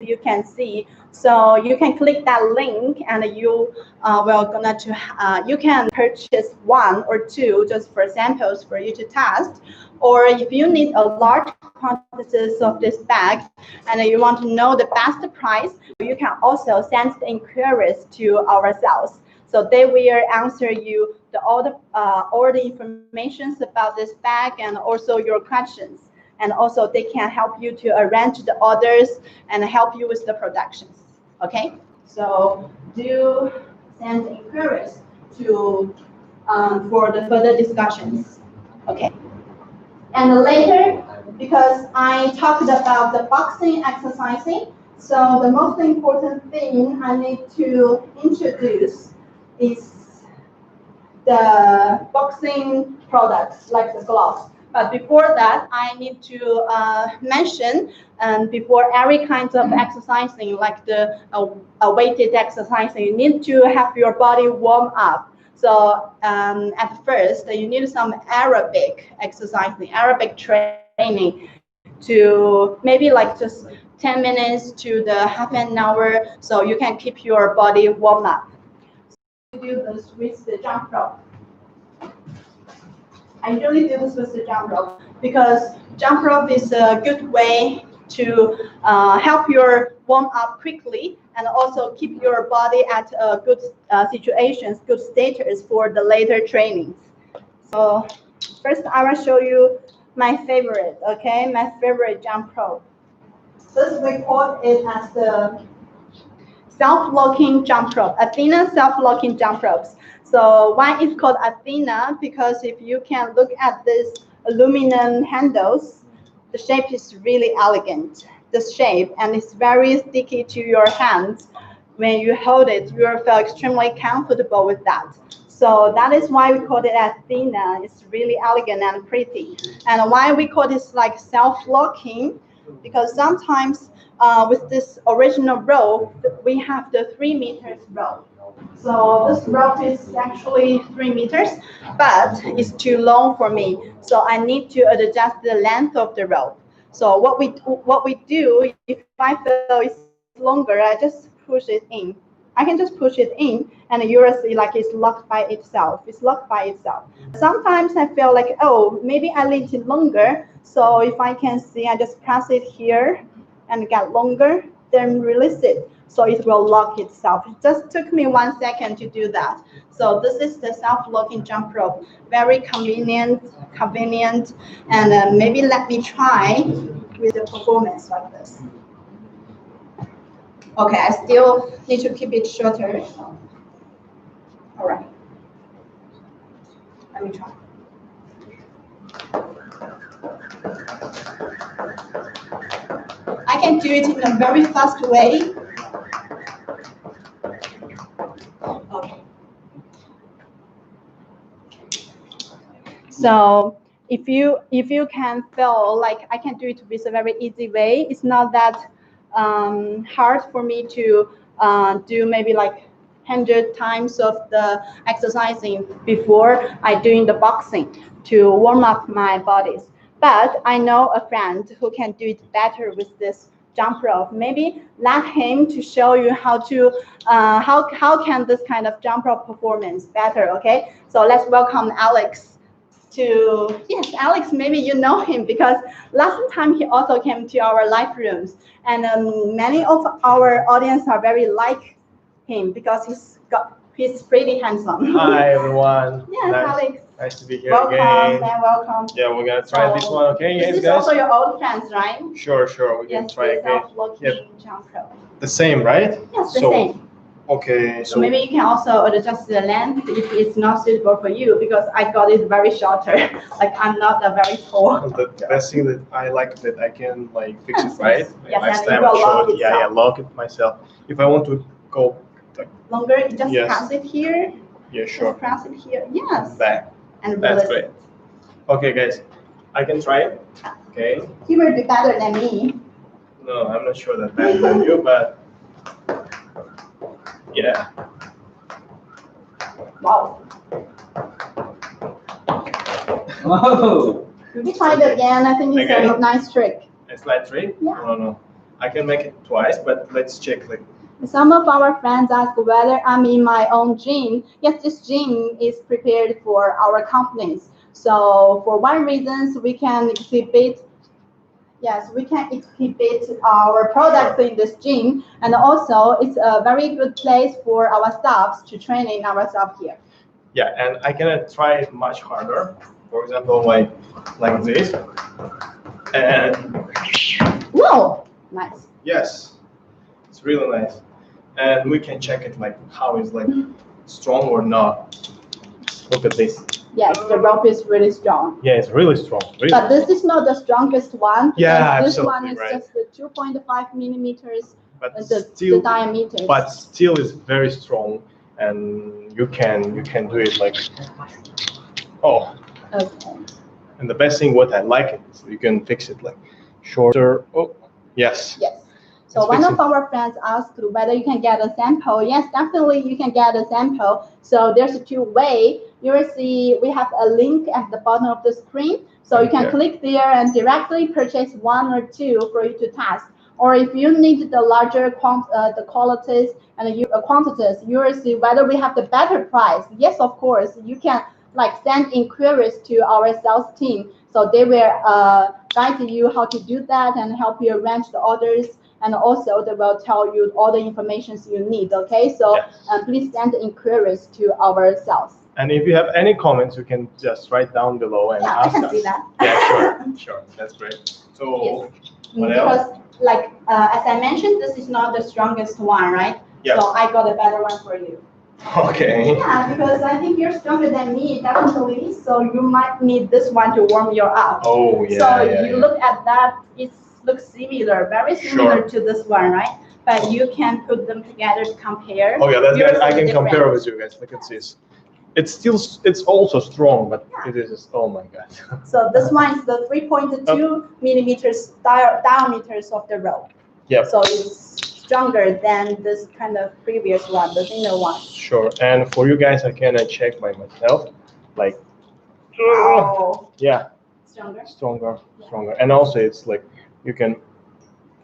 you can see. So you can click that link and you you can purchase 1 or 2 just for samples for you to test. Or if you need a large quantities of this bag and you want to know the best price, you can also send the inquiries to our sales. So they will answer you all the information about this bag and also your questions. And also they can help you to arrange the orders and help you with the productions. Okay, so do send inquiries to for the further discussions. Okay, and later, because I talked about the boxing exercising, so the most important thing I need to introduce is the boxing products like the gloves. But before that, I need to mention, before every kind of exercising, like the weighted exercising, you need to have your body warm up. So at first, you need some aerobic exercising, aerobic training to maybe like just 10 minutes to the half an hour, so you can keep your body warm up. So do this with the jump rope. I usually do this with the jump rope because jump rope is a good way to help your warm up quickly and also keep your body at a good situations, good status for the later trainings. So first I will show you my favorite, okay, my favorite jump rope. This we call it as the self-locking jump rope, Athena self-locking jump ropes. So why it's called Athena? Because if you can look at this aluminum handles, the shape is really elegant, the shape, and it's very sticky to your hands. When you hold it, you will feel extremely comfortable with that. So that is why we call it Athena. It's really elegant and pretty. And why we call this like self-locking? Because sometimes with this original rope, we have the 3 meters rope. So this rope is actually 3 meters, but it's too long for me. So I need to adjust the length of the rope. So what we do, if I feel it's longer, I just push it in. I can just push it in, and you will see like it's locked by itself. It's locked by itself. Sometimes I feel like, oh, maybe I need it longer. So if I can see, I just press it here and get longer, then release it. So it will lock itself. It just took me 1 second to do that. So this is the self-locking jump rope. Very convenient, and maybe let me try with the performance like this. Okay, I still need to keep it shorter. All right. Let me try. I can do it in a very fast way. Okay. So if you can feel like I can do it with a very easy way, it's not that hard for me to do maybe like 100 times of the exercising before I doing the boxing to warm up my bodies. But I know a friend who can do it better with this jump rope. Maybe let him to show you how to how can this kind of jump rope performance better. Okay, so let's welcome Alex. Yes, Alex, maybe you know him because last time he also came to our live rooms, and many of our audience are very like him because he's pretty handsome. Hi everyone. Yes, Alex. Nice to be here welcome, again. And welcome. Yeah, we're gonna try this one. Okay, this yes, is guys. Also your old friends, right? Sure. We're gonna try again. Yep. Jump rope. The same, right? Yes, the same. Okay, so maybe you can also adjust the length if it's not suitable for you, because I got it very shorter. Like I'm not a very tall. The best thing that I like that I can like fix it, right? Yes, last time I showed it. Yeah, lock it myself. If I want to go like longer, you just press it here. Yeah, sure. Just press it here. Yes. Back. And that's great. Okay, guys, I can try it. Okay. He will be better than me. No, I'm not sure that better than you, but yeah. Wow. Oh. We try it again. I think it's a nice trick. A slight trick? Yeah. No. I can make it twice, but let's check. Like, some of our friends ask whether I'm in my own gym. Yes, this gym is prepared for our companies. So for one reason, we can exhibit. Yes, we can exhibit our products in this gym, and also it's a very good place for our staffs to training ourselves here. yeah, and I can try it much harder. For example, like this, and Whoa, nice. yes, it's really nice. And we can check it like how it's like strong or not. Look at this. Yes, the rope is really strong. Yeah, it's really strong. Really. But this is not the strongest one. Yeah, This absolutely one is right. just the 2.5 millimeters, But the diameter. But still is very strong, and you can do it like, oh. Okay. And the best thing, what I like it, is you can fix it like shorter. Oh, yes. Yes. So one of our friends asked whether you can get a sample. Yes, definitely you can get a sample. So there's two ways. You will see we have a link at the bottom of the screen. So you can click there and directly purchase one or two for you to test. Or if you need the larger the qualities and the quantities, you will see whether we have the better price. Yes, of course, you can like send inquiries to our sales team. So they will guide you how to do that and help you arrange the orders. And also they will tell you all the information you need, okay? So please send inquiries to our sales. And if you have any comments, you can just write down below and ask I can us. see that. Yeah, sure, that's great. So what else? Because like, as I mentioned, this is not the strongest one, right? Yeah. So I got a better one for you. Okay. Yeah, because I think you're stronger than me, definitely. So you might need this one to warm you up. Oh, yeah. So you look at that, it looks similar, very similar to this one, right? But you can put them together to compare. Oh yeah, that's good. I can the compare difference. with you guys. Look at this. It's also strong, but it is. Oh my god. So this one is the 3.2 millimeters diameters of the rope. Yep. So it's stronger than this kind of previous one, the thinner one. Sure. And for you guys, I can check by myself, like. Oh. Yeah. Stronger. Stronger. And also, it's like you can.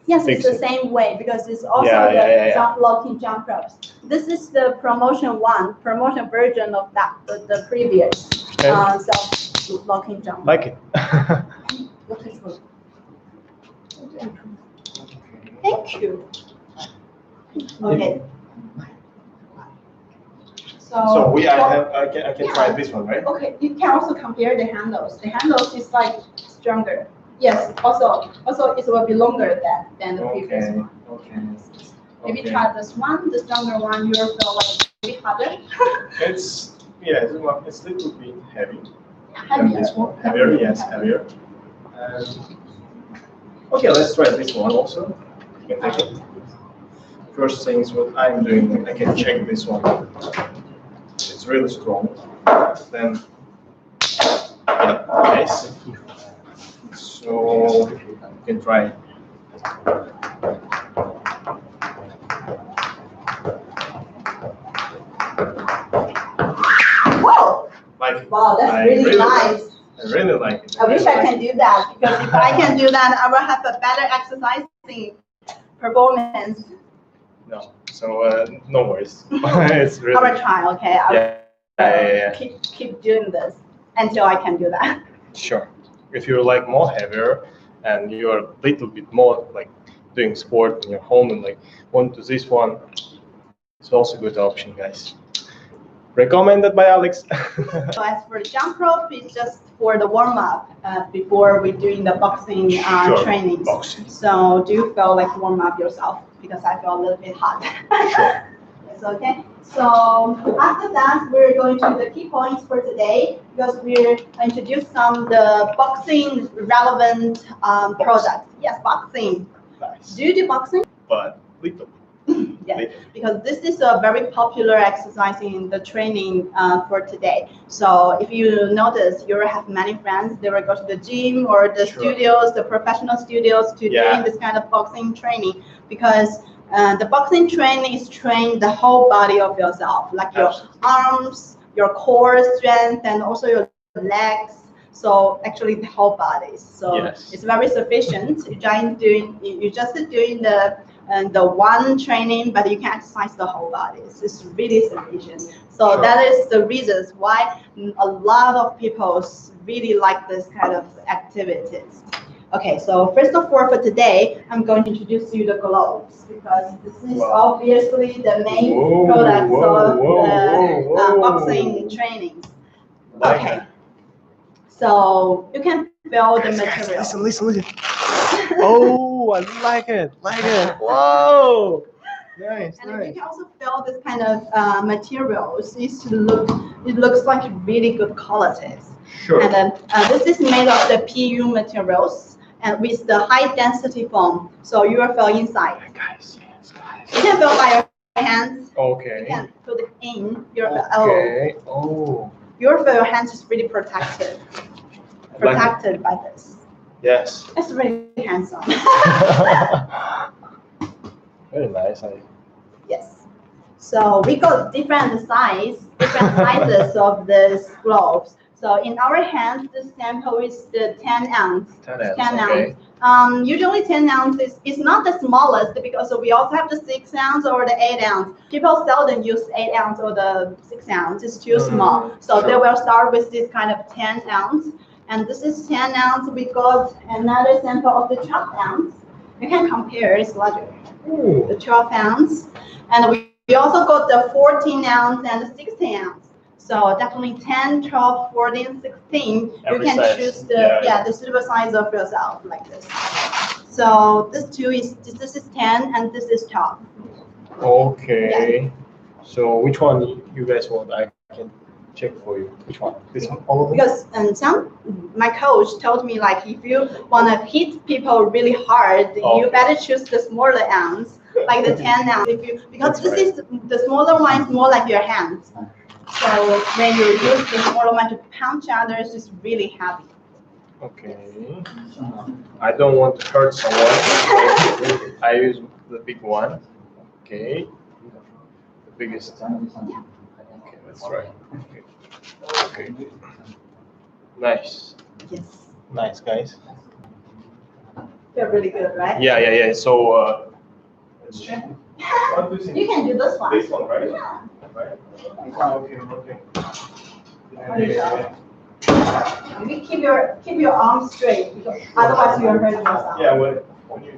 Yes, fix it's the it. same way because it's also Yeah. locking jump ropes. This is the promotion version of that, the previous. So locking jump. Like it. Thank you. Okay. So I can try this one, right? Okay, you can also compare the handles. The handles is like stronger. Yes, also it will be longer than the previous one. Okay. Maybe try this one, the stronger one. You will feel like maybe harder. It's a little bit heavy. Heavier. This one heavier, yes, heavier. Okay, let's try this one also. You can take it. First things what I'm doing, I can check this one. It's really strong. Then nice. So you can try it. Whoa! Like it. Wow, that's I really nice. I really like it. I wish I can do that because if I can do that, I will have a better exercising performance. No, so no worries. It's really. I will try. Okay, I will Yeah. keep doing this until I can do that. Sure. If you're like more heavier and you're a little bit more like doing sport in your home and like want to this one, it's also a good option, guys. Recommended by Alex. So as for the jump rope, it's just for the warm up before we're doing the boxing training. Boxing. So do you feel like warm up yourself? Because I feel a little bit hot. Sure. It's okay. So after that, we're going to the key points for today because we're introduce some the boxing relevant products. Yes, boxing. Nice. Do you do boxing? But little. Yes, because this is a very popular exercise in the training for today. So if you notice, you have many friends, they will go to the gym or the studios, the professional studios to doing this kind of boxing training because the boxing training is train the whole body of yourself, like your arms, your core strength, and also your legs. So actually the whole body. So Yes. it's very sufficient. You're just doing the one training, but you can exercise the whole body. It's really sufficient. So Sure. that is the reasons why a lot of people really like this kind of activities. Okay, so first of all, for today, I'm going to introduce you the gloves because this is Wow. obviously the main Whoa, product whoa, of whoa, the whoa, whoa. boxing trainings. Like Okay, it. so you can feel the Guys, material. listen. Oh, I like it. Whoa. Nice. And you can also feel this kind of materials. It looks like really good qualities. Sure. And then this is made of the PU materials and with the high density foam. So you will feel inside. Guys. You can feel by your hands. You Okay. can put it in your Okay. Oh. your hands is really protected. I like it. Protected by this. Yes. It's really handsome. Very nice. Yes. So we got different sizes of these gloves. So in our hands, this sample is the 10 ounce. 10 ounce. Okay. Usually 10 ounces is not the smallest because we also have the 6 ounce or the 8 ounce. People seldom use 8 ounce or the 6 ounce. It's too small. So Sure. they will start with this kind of 10 ounce. And this is 10 ounce. We got another sample of the 12 ounce. You can compare, it's larger. Ooh. The 12 ounce. And we also got the 14 ounce and the 16 ounce. So definitely 10, 12, 14, 16. Every you can size. choose the suitable size of yourself like this. So this is 10 and this is 12. Okay. Yeah. So which one you guys want? I can check for you. Which one? This one? All of them? Because my coach told me like if you want to hit people really hard, you better choose the smaller ounce, like the 10 ounce. Because this is the smaller one is more like your hands. So when you use the smaller one to punch others, it's really heavy. Okay. I don't want to hurt someone. So I use the big one. Okay. The biggest. Okay, that's right. Okay. Nice. Yes. Nice, guys. Feel really good, right? Yeah. So, you can do this one. This one, right? Yeah. Right. Okay. You keep your arms straight because otherwise you'll hurt yourself. Yeah, when you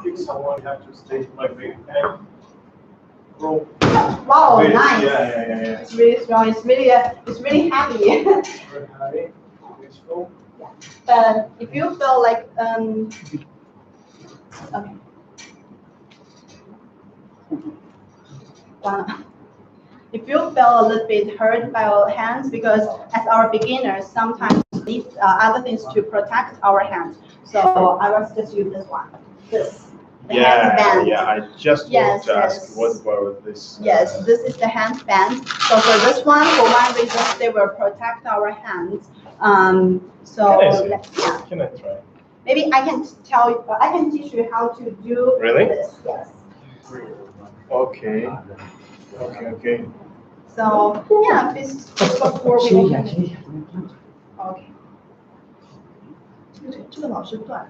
kick someone, you have to stay like this and roll. Wow, Wait, nice. Yeah. It's really strong. It's really heavy. Very heavy. Graceful. But if you feel like okay. If you feel a little bit hurt by our hands, because as our beginners, sometimes we need other things to protect our hands. So I will just use this one. The handband. Yeah. I just wanted to ask what about this. Yes, this is the handband. So for this one, for one reason, they will protect our hands. So Can I try? Maybe I can teach you how to do this. Yes. Okay. So yeah, this before we can. Okay. 这个老师断。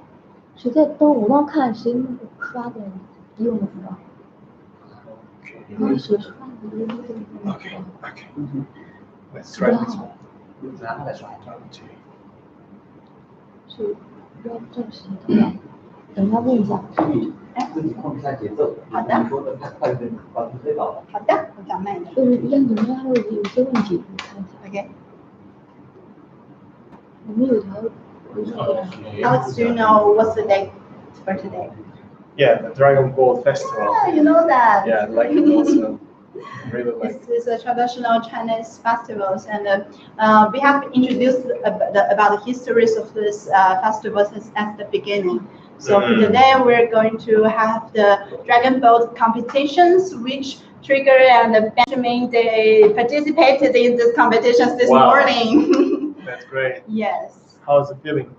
谁在我忘看谁那个刷的用的是吧？ 谁刷的Okay. Let's try this one. 是要暂时的，等一下问一下。自己控制一下节奏。好的。你说的太快就把它推倒了。好的，我讲慢一点。让你们还有些问题，你看一下。Okay. 我们有条。Alex, do you know what's the date for today? Yeah, the Dragonboat Festival. Yeah, you know that. Yeah, I like it also. Really like it. This is a traditional Chinese festivals, and we have introduced about the histories of this festivals at the beginning. So today we're going to have the Dragonboat Competitions, which Trigger and Benjamin, they participated in these competitions this morning. That's great. Yes. How's it feeling?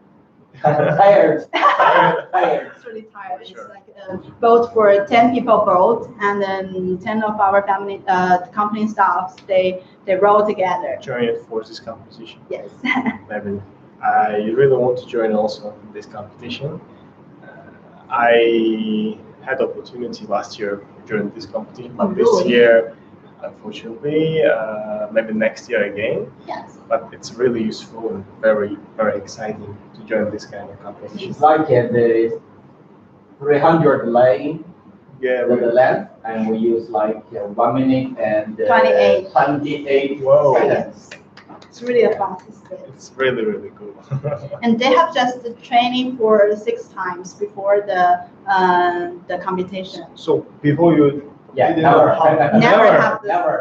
Tired. Tired. It's really tired. Sure. It's like a boat for 10 people boat, and then 10 of our family company staffs they row together. Join it for this competition. Yes. Maybe I really want to join also this competition. I had opportunity last year during this competition, Oh, but this really? year, unfortunately, maybe next year again. Yes. But it's really useful and very, very exciting to join this kind of competition. It's like the 300 lane, Yeah, the length, and we use like 1 minute and 28. 28 Whoa. seconds. It's really a fastest bit. it's really, really cool. And they have just the training for 6 times before the competition. So before you Yeah, didn't never, know how- Never have this. never,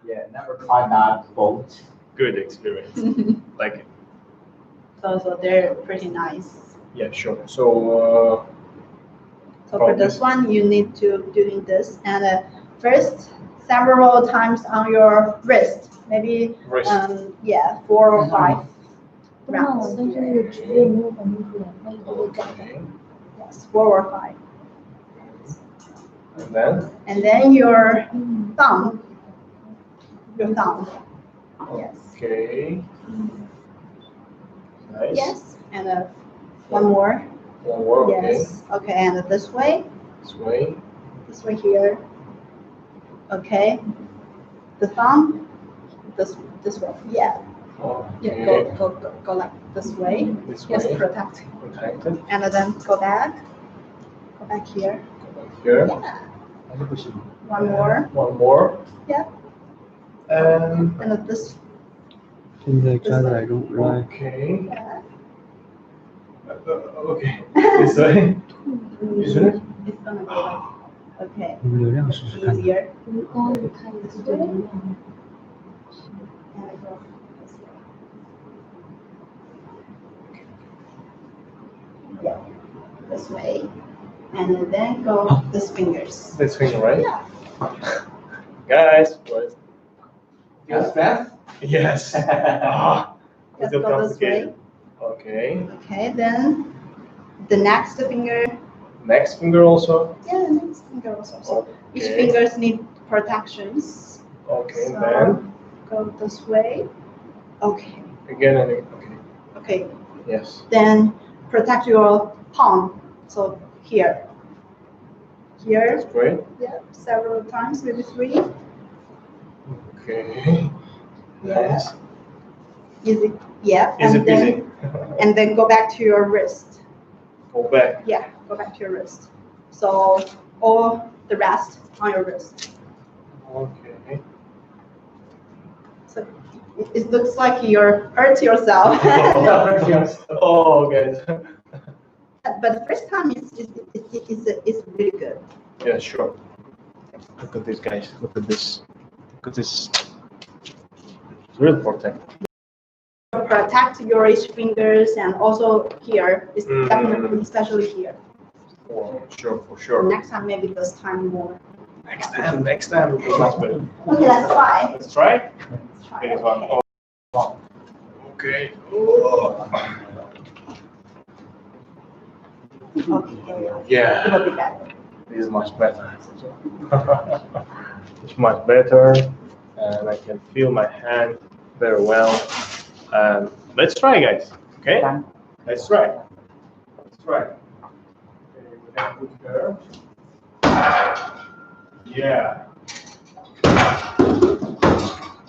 yeah, never try that boat. good experience. Like it. So they're pretty nice. Yeah, sure. So So for this one, you need to doing this, and first several times on your wrist, maybe wrist. yeah, 4 or 5 那 rounds. 但是那个职业没有反应出来，它一直会长。 Okay. Yes, 4 or 5. And then And then your 嗯， thumb, yes, okay. Nice. yes, and one more, One more. Okay. yes, okay, and this way This way. here, okay, the thumb, this way, yeah, Okay. go like this way, This yes, way. protect, Protected. and then go back here, Go back here. yeah, one more, One more. yeah, And and this, 正在加载中 ，right？ okay. yeah. Okay. This way. Isn't it? It's gonna go like, okay, 我们流量试试看。 easier, 就是刚刚你看一次就流量， and I go this way. Yeah, this way, and then go this fingers. This finger, right? Yeah. Guys, what? You strength? Yes. Ah, Let's little go this way. complicated. Okay. Okay, then the next finger. Next finger also. Yeah, the next finger also. So each Okay. fingers need protections. Okay. So Then go this way. Okay. again and again. Okay. Okay. Yes. Then protect your palm. So here. Here. That's great. Yeah. Several times, maybe 3. Okay. Yeah. Nice. Easy. Yeah. Easy and peasy. and then go back to your wrist. Go back. Yeah, go back to your wrist. So all the rest on your wrist. Okay. So it looks like you're hurt yourself. Oh, okay. But the first time is really good. Yeah, sure. Look at this, guys. Look at this. Look at this. It's really protect. Protect your each fingers, and also here is Mhm. definitely, especially here. For sure. Next time, maybe this time more. Next time, it will much better. Okay, let's try. Let's try. Let's try. Here's one. Okay. Oh. Okay. Oh. Okay. It Yeah, will be better. this is much better. It's much better, and I can feel my hand very well. Let's try, guys. Okay? Let's try. Let's try. Okay, we have good hair. Yeah.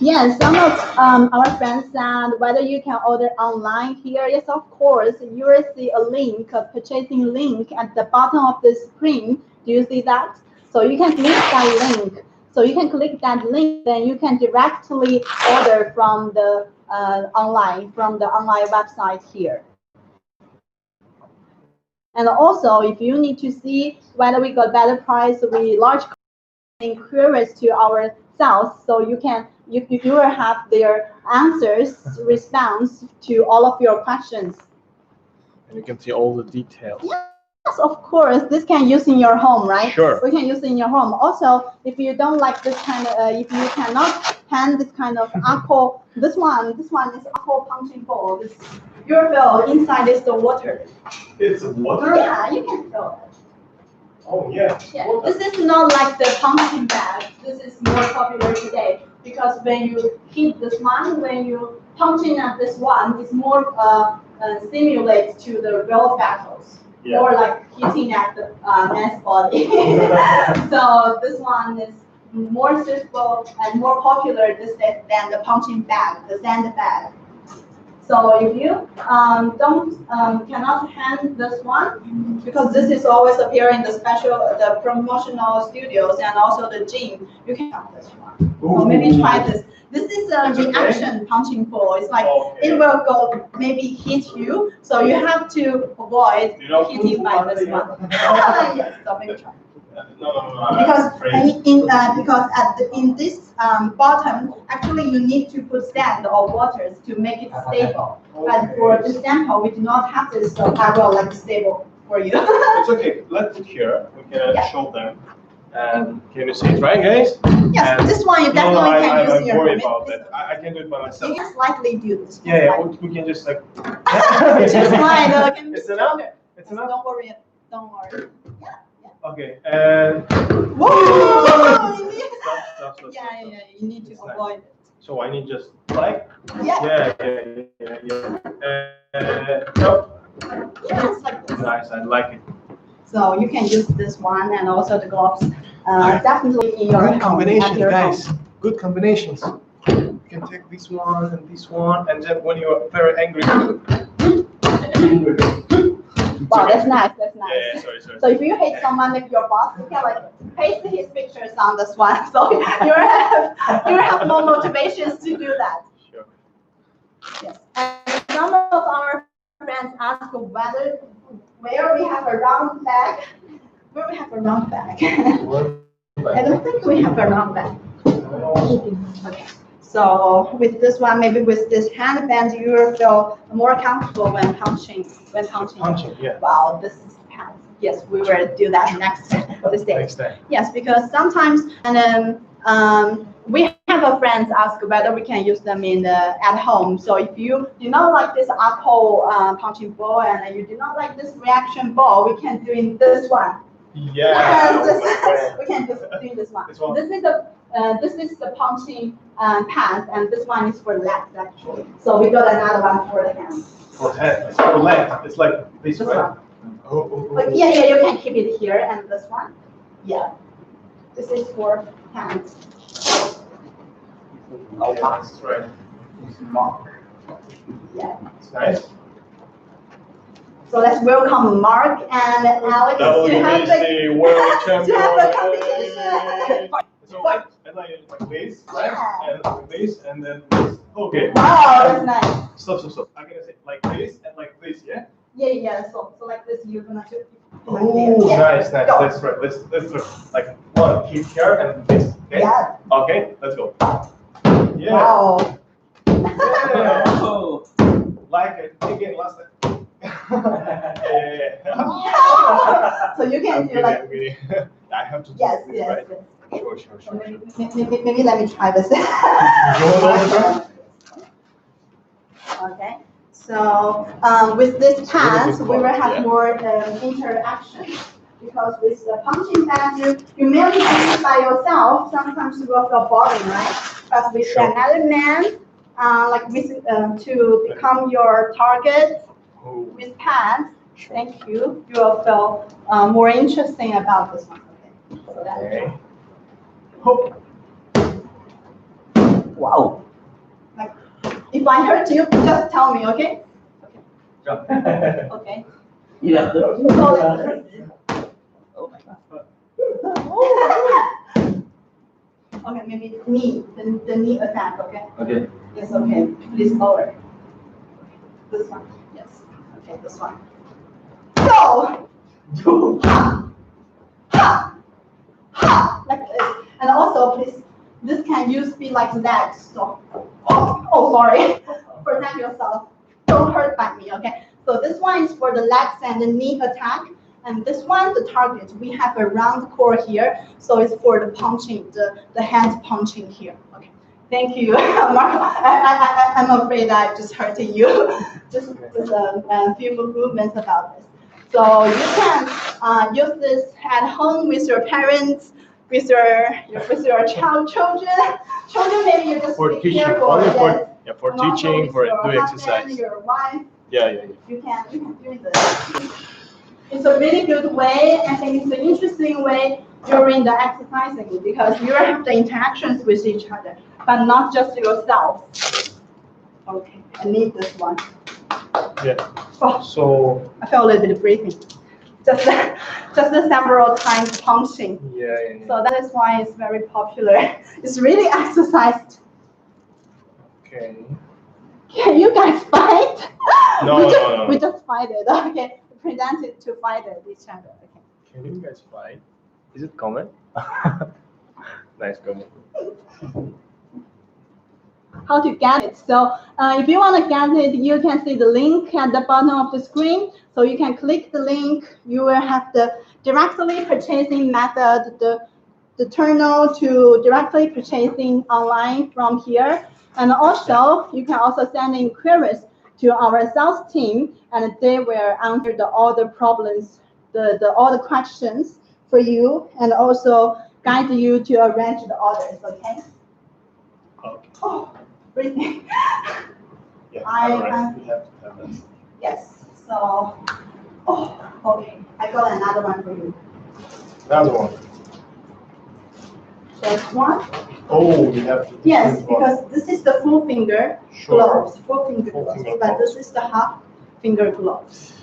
Yes, some of our friends said whether you can order online here. Yes, of course. You will see a link, a purchasing link at the bottom of the screen. Do you see that? So you can click that link. So you can click that link, then you can directly order from the online website here. And also, if you need to see whether we got better price, we large inquiries to our sales, so you will have their answers, response to all of your questions. And you can see all the details. Yes, of course. This can use in your home, right? Sure. We can use it in your home. Also, if you don't like this kind of, if you cannot hand this kind of alcohol, this one is alcohol punching ball. This your ball inside is the water. It's water? Yeah, you can feel it. Oh, yeah. Yeah, this is not like the punching bag. This is more popular today because when you hit this one, when you punching at this one, it's more stimulates to the real battles. Yeah. Or like hitting at the man's body. So this one is more suitable and more popular these days than the punching bag, the sand bag. So if you cannot hand this one, because this is always appear in the promotional studios and also the gym, you can have this one. So maybe try this. This is a reaction punching ball. It's like it will go maybe hit you, so you have to avoid hitting by this one. Yes, so maybe try. No. Because in this bottom, actually you need to put sand or water to make it stable. But for this sample, we do not have this arrow like stable for you. It's okay. Let's here. We can show them. And can you see it, right, guys? Yes, And this one you definitely can use in I'm your worried home. about that. I can do it by myself. You can slightly do this. Yeah, we can just like. Just fine. It's enough. It's enough. Don't worry. Don't worry. Okay, and Whoa! stop. Yeah. You need to avoid it. So I need just like. Yeah. Yeah. Nope. Yeah, it's like this. Nice. I like it. So you can use this one and also the gloves. Definitely in your Good home. combination, at your guys. home. Good combinations. You can take this one, and then when you're very angry. Wow, that's nice. That's nice. Yeah, sorry. So if you hate someone like your boss, you can like paste his pictures on this one. So you have more motivations to do that. Sure. Yes. And some of our friends ask where we have a round bag. Where we have a round bag. I don't think we have a round bag. Okay. So with this one, maybe with this handband, you will feel more comfortable when punching. Punching, yeah. Wow, this is pants. Yes, we will do that next day. Next day. Yes, because sometimes we have a friends ask whether we can use them at home. So if you do not like this alcohol punching ball and you do not like this reaction ball, we can do in this one. Yeah. We can just do this one. This one. This is the punching pants, and this one is for legs actually. So we got another one for the hands. For head. It's for leg. It's like this, right? Oh. But yeah, you can keep it here, and this one. Yeah. This is for hands. That's right. Yeah. It's nice. So let's welcome Mark and Alex to have WBC World to have a Champion. competition. So like this, right? And like this, and then this. Okay. Wow, that's nice. Stop. I'm gonna say like this and like this, yeah? Yeah. So like this, you're gonna do. Oh, Yeah. nice. Go. Let's try. Let's try. Like one, keep here and this. Okay? Yeah. Okay, let's go. Yeah. Wow. Yeah. Like it again last time. Yeah. So you can do like. I have to do Yes. this, right? Yes. Sure. Maybe let me try this. Go. Okay. So with this pants, we will have Yeah. more interaction. Because with the punching bag, you merely punch by yourself. Sometimes you will feel boring, right? But with another man, to become your target with pants, thank you. You will feel more interesting about this one. Okay. So that's Okay. Wow. like, if I hurt you, just tell me, okay? Okay. Yeah. So, okay, maybe knee, the knee attack, okay? Okay. Yes, okay. Please lower. This one, yes. Okay, this one. Go! Ha! Like this. And also, please, this can be like that. So, sorry. Protect yourself. Don't hurt by me, okay? So this one is for the legs and the knee attack. And this one, the target, we have a round core here, so it's for the punching, the hand punching here. Okay, thank you, Marco. I'm afraid I just hurting you. just a few movements about this. So you can use this at home with your parents, with your children. Maybe you just For be teaching, careful. only Yes. for And also teaching, with for your doing husband, exercise. Your wife. Yeah. You can do this. It's a really good way. I think it's an interesting way during the exercising because you have the interactions with each other, but not just yourself. Okay, I need this one. Yeah. Oh, So. I felt a little bit breathing. Just several times punching. Yeah. So that is why it's very popular. It's really exercised. Okay. Can you guys fight? No. We just fight it. Okay, we pretended to fight it each other. Okay. Can you guys fight? Is it common? Nice comment. How to get it? So if you want to get it, you can see the link at the bottom of the screen. So you can click the link. You will have the directly purchasing method, the terminal to directly purchasing online from here. And also, you can also send in queries to our sales team, and they will answer all the problems, all the questions for you, and also guide you to arrange the orders. Okay. Okay. Oh, breathing. Yeah. I We have to have that. Yes. So, okay. I got another one for you. Another one. There's one. Oh, we have to. Yes, because this is the full finger gloves, full finger Full gloves, finger but gloves. this is the half finger gloves.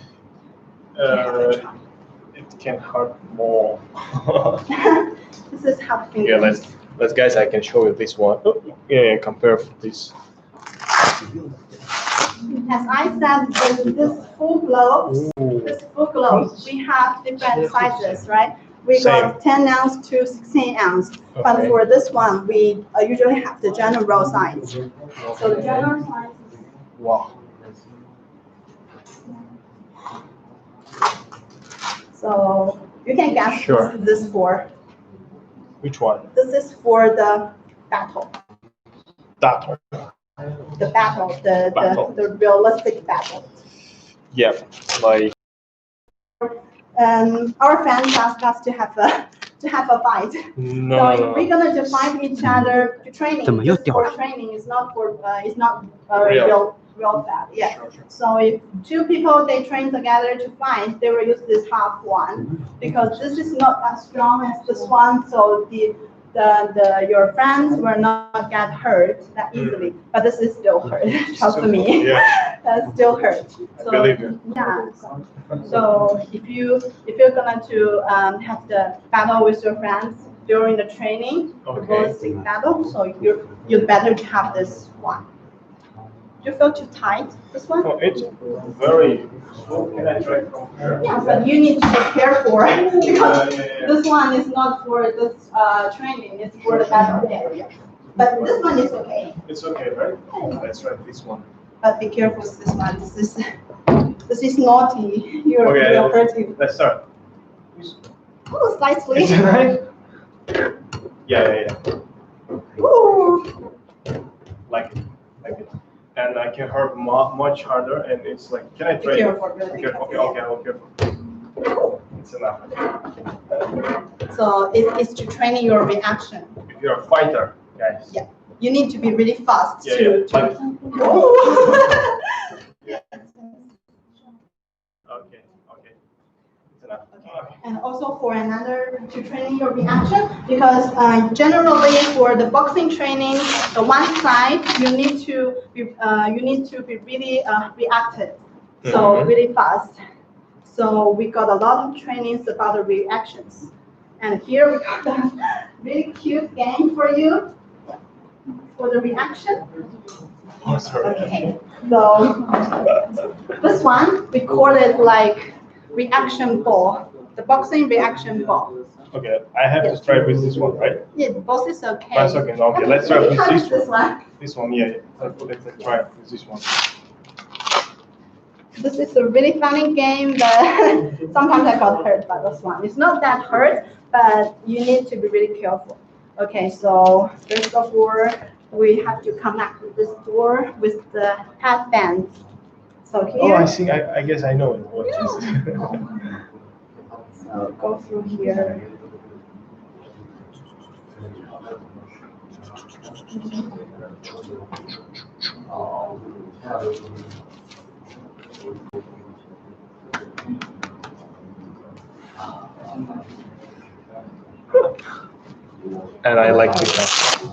It can hurt more. This is half finger. Yeah, let's guys. I can show you this one. Oh, yeah, compare this. As I said, this full gloves, we have different sizes, right? We got 10 ounce to 16 ounce. Okay. But for this one, we usually have the general size. So the general size is Wow. so you can guess Sure. this for. Which one? This is for the battle. That one. The battle, the realistic battle. Yeah, like. Our fans ask us to have a fight. No. So if we're gonna fight each other to training. Just for training, it's not real bad. Yeah. Sure. So if two people they train together to fight, they will use this half one because this is not as strong as this one. So your friends will not get hurt that easily. But this is still hurt. Trust me. Yeah. That still hurt. So, I believe you. Yeah. So if you're gonna to have the battle with your friends during the training, the realistic battle, so you'd better to have this one. Do you feel too tight? This one? Oh, it's very. Can I try from here? Yeah, but you need to be careful because Yeah. this one is not for this training. It's for the battle area. But this one is okay. It's okay, right? Let's try this one. But be careful with this one. This is naughty. You're hurting. Let's start. Oh, slightly. Is it right? Yeah. Ooh. Like it. And I can hurt much harder, and it's like, can I try? Be careful, really. Be careful. Okay, I'm careful. It's enough. So it's to training your reaction. If you're a fighter, guys. Yeah. You need to be really fast Yeah. Oh. Yeah. Okay. It's enough. Okay. And also for another to training your reaction, because generally for the boxing training, the one side you need to be really reactive, so really fast. So we got a lot of trainings about the reactions, and here we got a really cute game for you for the reaction. Oh, sorry. Okay, so this one we call it like reaction ball, the boxing reaction ball. Okay, I have to try with this one, right? Yeah, both is okay. That's okay. Okay, let's try with this one. one. This one, yeah. Let's try with this one. this is a really funny game, but sometimes I got hurt by this one. It's not that hurt, but you need to be really careful. Okay, so first of all, we have to connect this door with the headband. So here. Oh, I see. I guess I know what is. So go through here. And I like to.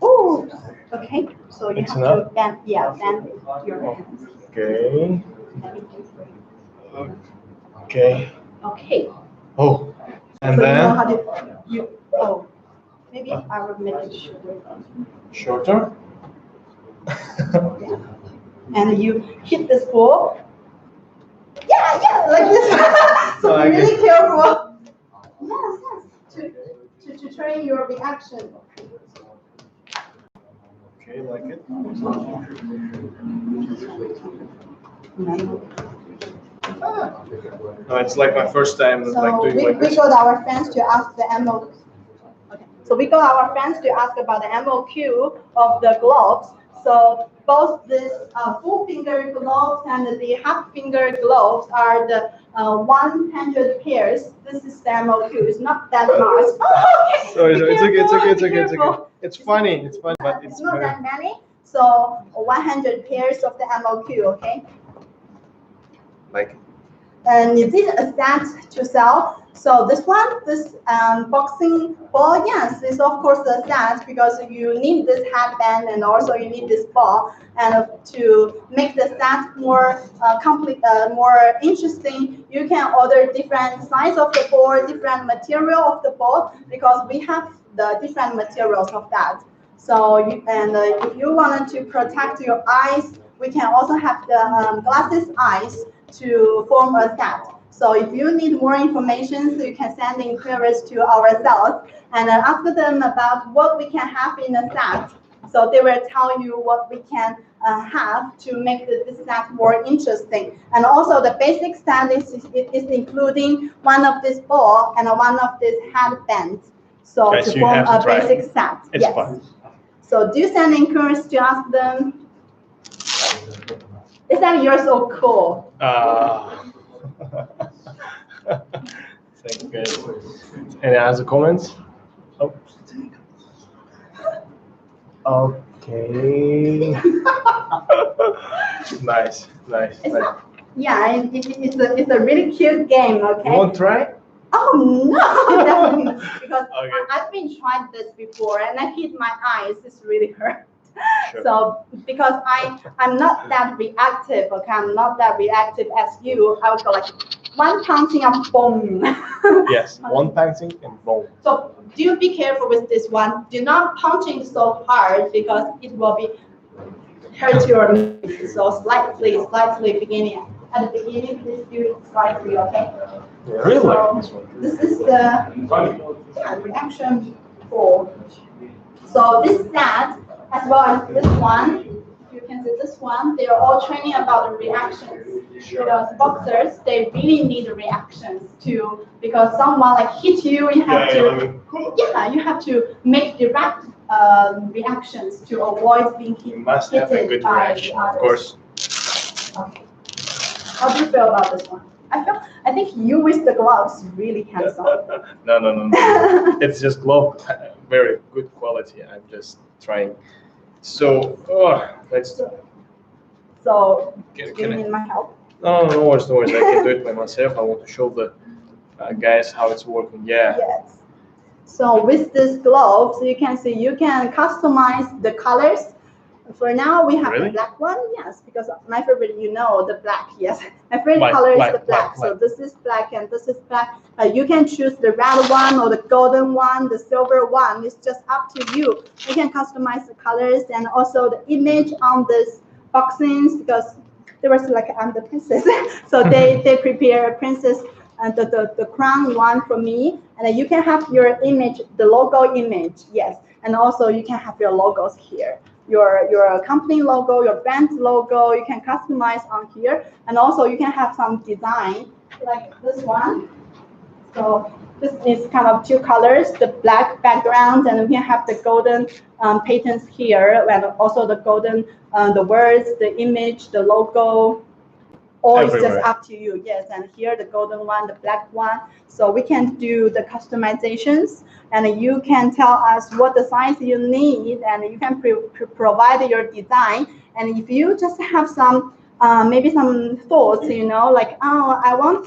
Oh, okay. So you It's have enough? to bend, bend your hands. Okay. Okay. Okay. Oh, and So you know then how to, oh, maybe I will make it shorter. shorter. And you hit this ball. Yeah, like this. So I be really guess- careful. Yes, to train your reaction. Okay, like it. No, it's like my first time like So doing we like this. got our friends to ask the MOQ. Okay. So we got our friends to ask about the MOQ of the gloves. So both this full finger gloves and the half finger gloves are the 100 pairs. This is the MOQ. It's not that much. Oh, okay. So Be it's okay, it's careful, okay, it's be okay, it's careful. okay. It's funny, but It's it's not very. that many. So 100 pairs of the MOQ. Okay. Like, And it is a set to sell. So this one, this boxing ball, yes, is of course a set because you need this headband and also you need this ball. And to make the set more complete, more interesting, you can order different size of the ball, different material of the ball because we have the different materials of that. So if you wanted to protect your eyes, we can also have the glasses eyes to form a set. So if you need more information, so you can send inquiries to our sales and ask them about what we can have in a set. So they will tell you what we can have to make this set more interesting. And also the basic set is including one of this ball and one of this headbands. So Guys, to you form have to a try it. basic set. It's Yes. fun. So do you send inquiries to ask them? Is that you're so cool? Thank you guys. Any other comments? Oh. Okay. Nice. It's not, yeah, it's a really cute game, You okay? want to try? Oh no, definitely not, because Okay. I've been tried this before and I hit my eyes, it's really hurt. Sure. So because I'm not that reactive, okay, I'm not that reactive as you, I would go like one punching and boom. Yes, one punching and boom. So do be careful with this one. Do not punching so hard because it will be hurt your knee. So slightly beginning. At the beginning, please do it slightly, okay? Really like this one. This is the reaction ball. So this set, as well as this one, you can see this one, they are all training about the reactions. Because boxers, they really need reactions too. Because someone like hit you, you have you have to make direct reactions to avoid being You must have a hit good by reaction, of others. course. Okay. How do you feel about this one? I think you with the gloves really handsome. No. It's just glove, very good quality. I'm just trying. So, let's. So Can do you I? need my help? No worries. I can do it by myself. I want to show the guys how it's working. Yeah. Yes. So with this gloves, you can see you can customize the colors. For now, we have Really? the black one. Yes, because my favorite, the black. Yes, my favorite Black, color black, is the black. black, So this is black and this is black. You can choose the red one or the golden one, the silver one. It's just up to you. You can customize the colors and also the image on this boxings because there was like I'm the princess. So they prepare a princess and the crown one for me. And then you can have your image, the logo image. Yes, and also you can have your logos here. your company logo, your brand logo. You can customize on here, and also you can have some design like this one. So this is kind of two colors, the black background, and we can have the golden patterns here, and also the golden, the words, the image, the logo. All is just up to you, yes. And here the golden one, the black one. So we can do the customizations, and you can tell us what the size you need, and you can provide your design. And if you just have some, maybe some thoughts, you know, like, oh, I want,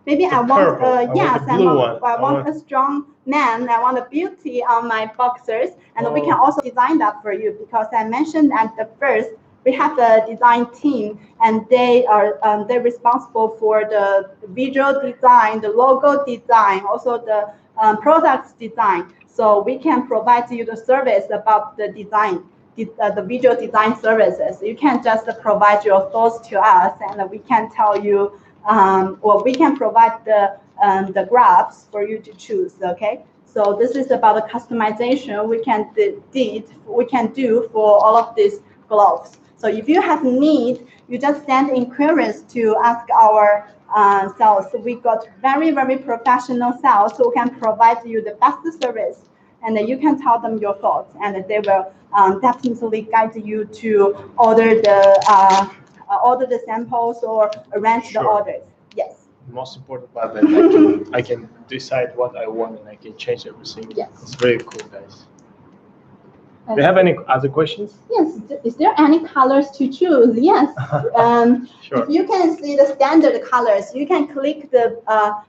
maybe I want, yes, I want a strong man. I want a beauty on my boxers, and we can also design that for you, because I mentioned at the first, we have a design team, and they are they're responsible for the visual design, the logo design, also the products design. So we can provide you the service about the design, the visual design services. You can just provide your thoughts to us, and we can tell you, or we can provide the graphs for you to choose. Okay. So this is about the customization we can do for all of these gloves. So if you have need, you just send inquiries to ask our sales. So we got very, very professional sales who can provide you the best service, and you can tell them your thoughts, and they will definitely guide you to order the samples or arrange the orders. Yes. The most important part that I can decide what I want, and I can change everything. Yes. It's very cool, guys. Do you have any other questions? Yes. Is there any colors to choose? Yes. Sure. If you can see the standard colors, you can click the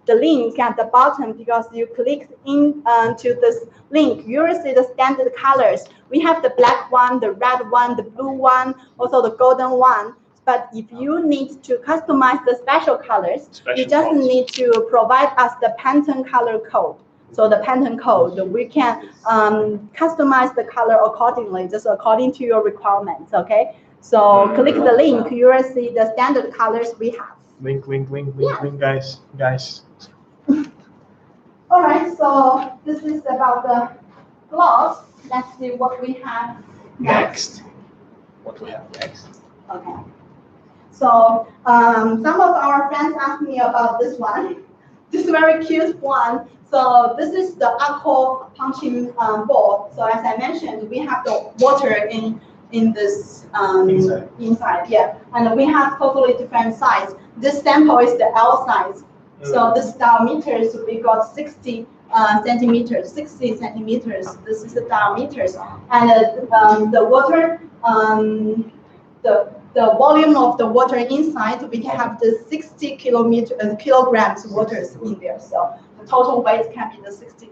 link at the bottom, because you click into this link, you will see the standard colors. We have the black one, the red one, the blue one, also the golden one. But if you need to customize the special colors, you just need to provide us the Pantone color code. So the Pantone code, we can customize the color accordingly, just according to your requirements, okay? So click the link, you will see the standard colors we have. Link, guys. All right, so this is about the gloves. Let's see what we have next. What we have next? Okay. So some of our friends asked me about this one, this very cute one. So this is the alcohol punching ball. So as I mentioned, we have the water in this inside, yeah, and we have totally different size. This sample is the L size. So this diameters, we got 60 centimeters, 60 centimeters. This is the diameters, and the water, the volume of the water inside, we can have the 60 kilograms waters in there. So the total weight can be the 60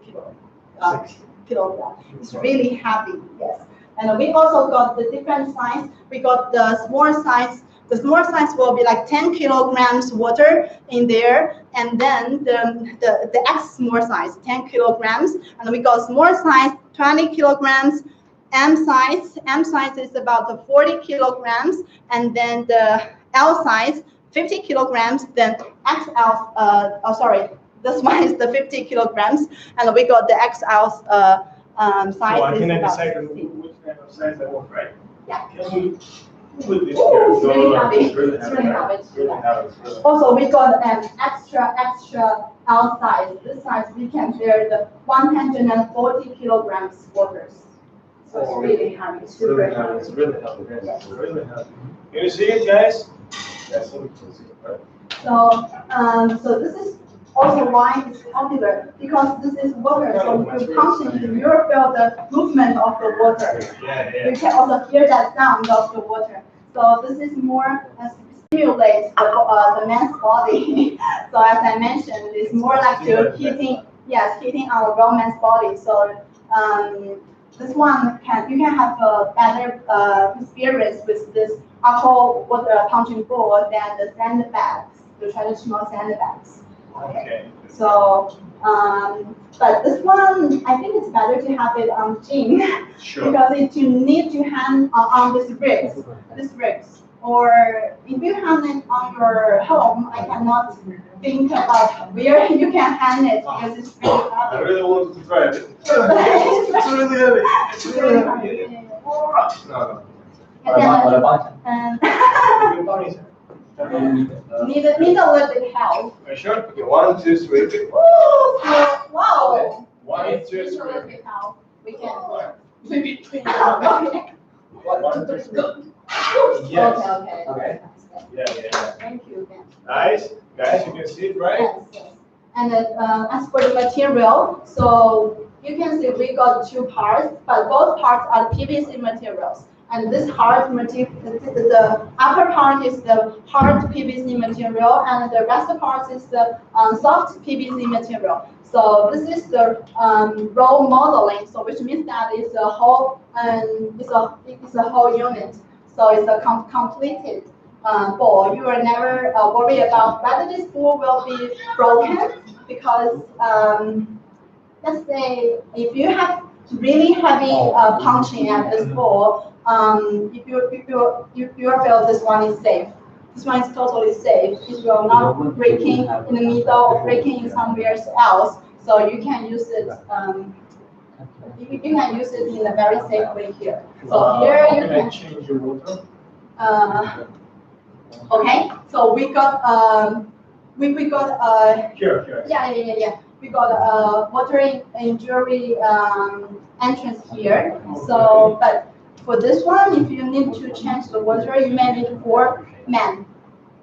kilogram. It's really heavy, yes. And we also got the different size. We got the small size. The small size will be like 10 kilograms water in there, and then the X small size, 10 kilograms, and we got small size, 20 kilograms. M size is about the 40 kilograms, and then the L size, 50 kilograms, then XL, this one is the 50 kilograms, and we got the XL size. So I can decide which kind of size I want, right? Yeah. It's really heavy. Also, we got an extra L size. This size we can bear the 140 kilograms waters. So it's really heavy. It's really heavy. It's really heavy. It's really heavy. Can you see it, guys? Yes, we can see it, right? So this is also why it's popular, because this is water. So you punch into, you feel the movement of the water. Yeah. You can also hear that sound of the water. So this is more stimulates the man's body. So as I mentioned, it's more like you're hitting our romance body. So this one you can have a better experience with this alcohol water punching ball than the sandbags, the traditional sandbags. Okay. So, but this one, I think it's better to have it on gym. Sure. Because you need to hang on these rigs. Or if you hang it on your home, I cannot think about where you can hang it, because it's really heavy. I really wanted to try it. It's really heavy. It's really heavy. No. 我来帮一下。And 你帮一下。 need a little bit help. Are you sure? Okay, 1, 2, 3. Woo! Wow. 1, 2, Need a little 3. bit help. We can. Maybe. Okay. 1, 2, 3. Yes. Okay. Okay. Yeah. Thank you. Again. Nice. Guys, you can see it, right? Yes. And as for the material, so you can see we got 2 parts, but both parts are PVC materials. And this hard material, the upper part is the hard PVC material, and the rest part is the soft PVC material. So this is the raw modeling. So which means that it's a whole it's a whole unit. So it's a completed ball. You will never worry about whether this ball will be broken, because let's say if you have really heavy punching at this ball, if you feel this one is safe. This one is totally safe. It will not breaking in the middle or breaking in somewhere else. So you can use it. You can use it in a very safe way here. So here you Can I can. change your water? Okay. So we got we got Here. yeah. We got a water injury entrance here. So, but for this one, if you need to change the water, you may need 4 men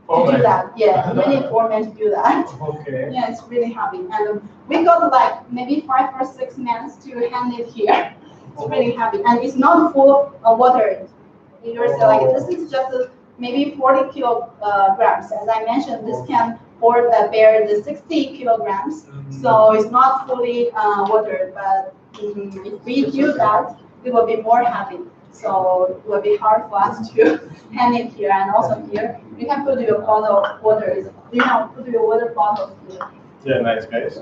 to do that. Yeah, you may need 4 men to do that. Okay. Yeah, it's really heavy, and we got like maybe 5 or 6 men to hand it here. It's really heavy, and it's not full of water. You're saying like this is just maybe 40 kilograms. As I mentioned, this can bear the 60 kilograms. So it's not fully watered, but if we do that, it will be more heavy. So it will be hard for us to hand it here, and also here you can put your bottle of water. You can put your water bottle here. Yeah, nice guys.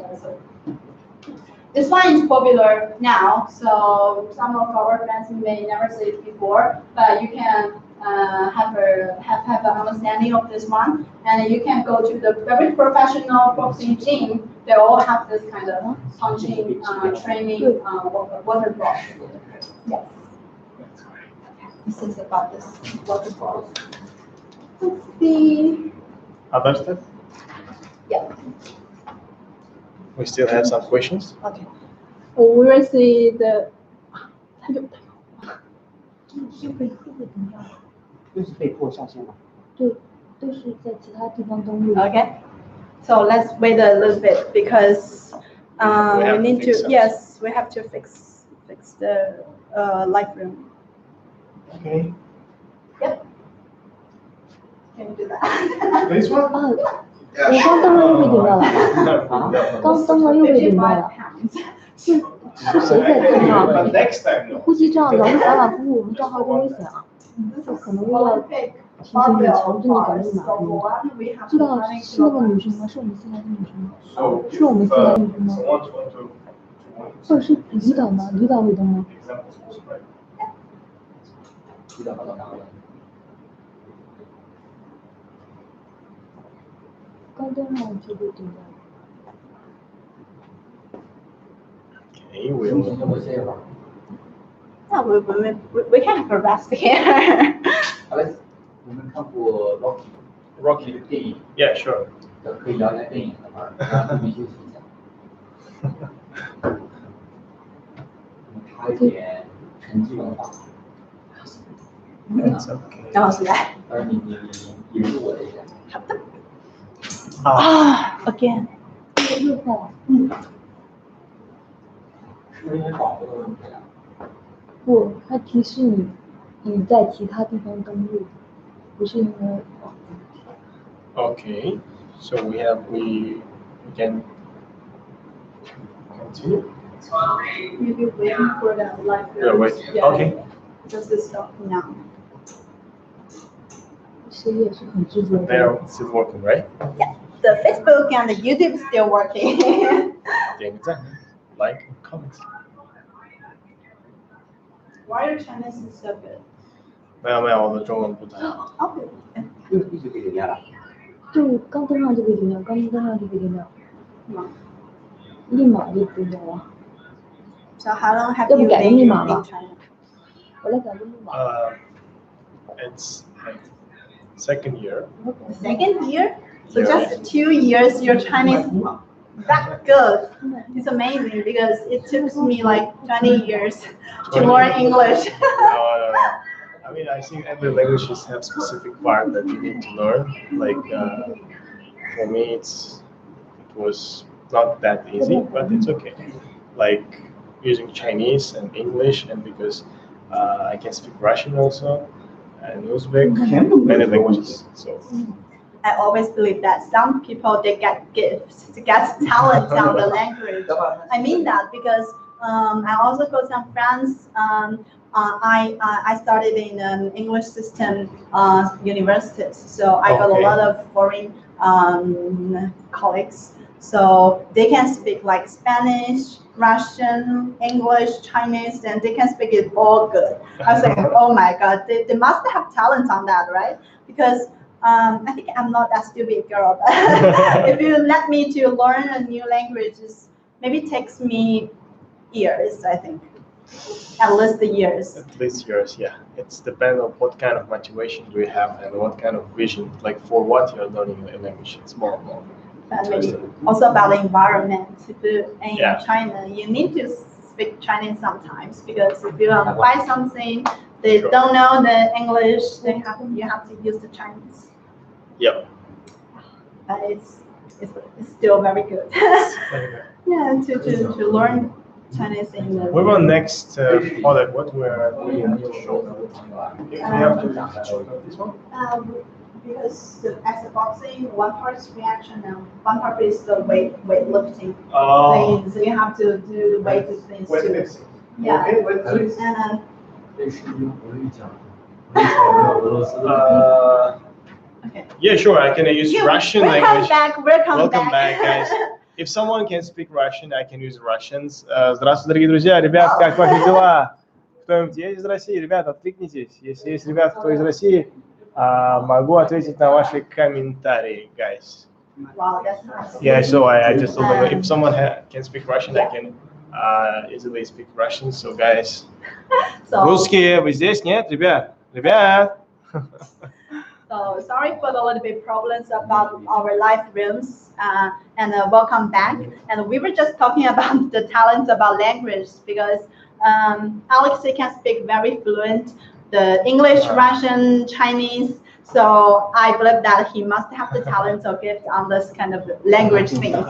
This one is popular now, so some of our friends may never see it before, but you can have an understanding of this one, and you can go to the very professional boxing gym. They all have this kind of punching training water ball. Yes. This is about this water ball. Let's see. Understood? Yeah. We still have some questions. Okay. We will see the. 就是被迫下线了。对，都是在其他地方登录。 Okay. So let's wait a little bit, because we need to. Yes, we have to fix the live room. Okay. Yep. Can you do that? This one? 啊，我刚登了又被点到了，刚登了又被点到 55 了， pounds. 是谁在电话？ But next time, no. 估计这样老是反反复复，我们账号就危险了。 This 就 is 可能要 Olympic 提醒你 Barbell 强制你改 bars. 密码 So for 吗？ one, we have 知 to 道 connect 是那个 to 女生吗？是我们新来的女生吗？ So 是我们新来的女生吗？ someone to 或者是离岛吗？离岛会登吗？ examples, right? 知道了。刚登上就被点到。 Okay, we'll. 我歇一会儿。 Yeah, we can have a rest here. 好嘞，我们看过 Rocky 的电影， Yeah, sure. 可以聊聊电影的话，让我们休息一下。我们插一点沉寂文化。 It's okay. 然后是来你引入我的一下。 again. 又坏了。是不是因为网络的问题啊？不，它提示你在其他地方登录，不是因为网络。 Okay. So we can continue. Maybe waiting for the live room. Yeah, wait. Okay. Just to stop now. 谁也是很执着 They 的。 are still working, right? The Facebook and the YouTube still working. 点个赞 like, comment. Why your Chinese is so good? 没有，我的中文不太好。 Okay. 一直给人家了。就刚登上就被点掉，刚登上就被点掉，立马就点掉了。 So how long have 要不 you 改个 been 密 in 码吧？ China? 我来讲个密码。 It's like second year. Second year? So Yeah. just 2 years, your Chinese that good. It's amazing because it took me like 20 years to 20 learn English. No. I mean, I think every language has specific part that you need to learn. Like for me, it was not that easy, but it's okay. Like using Chinese and English, and because I can speak Russian also and Uzbek, many languages. So I always believe that some people they get gifts, they get talent on the language. I mean that because I also got some friends. I started in an English system universities, so I got a Okay. lot of foreign colleagues. So they can speak like Spanish, Russian, English, Chinese, and they can speak it all good. I was like, oh my God, they must have talent on that, right? Because I think I'm not that stupid girl. But if you let me to learn a new language, maybe it takes me years, I think. At least the years. at least years, yeah. It's depend on what kind of motivation do you have and what kind of vision, like for what you're learning a language. It's more and more. And maybe also about the environment. In Yeah. China, you need to speak Chinese sometimes because if you buy something, they Sure. don't know the English, you have to use the Chinese. Yep. But it's still very good. Yeah, to learn Chinese in the. We will next product. What we're going to show. We have to show this one. Because as a boxing, one part is reaction and one part is the weightlifting Oh. thing. So you have to do the weight things too. Yeah. Okay, And okay. Yeah, sure. I can use Russian welcome language. back. Welcome back, guys. If someone can speak Russian, I can use Russians. Здравствуйте, дорогие друзья. Ребят, как ваши дела? Кто-нибудь есть из России? Ребят, откликнитесь. Если есть ребята, кто из России, могу ответить на ваши комментарии, guys. Wow, that's nice. Yeah, so I just told them if someone can speak Russian, I can easily speak Russian. So, guys, So, русские, вы здесь? Нет, ребят? Ребят? so sorry for the little bit problems about our live rooms, and welcome back. And we were just talking about the talents about language because Alex can speak very fluent the English, Russian, Chinese. So I believe that he must have the talent or gift on this kind of language things.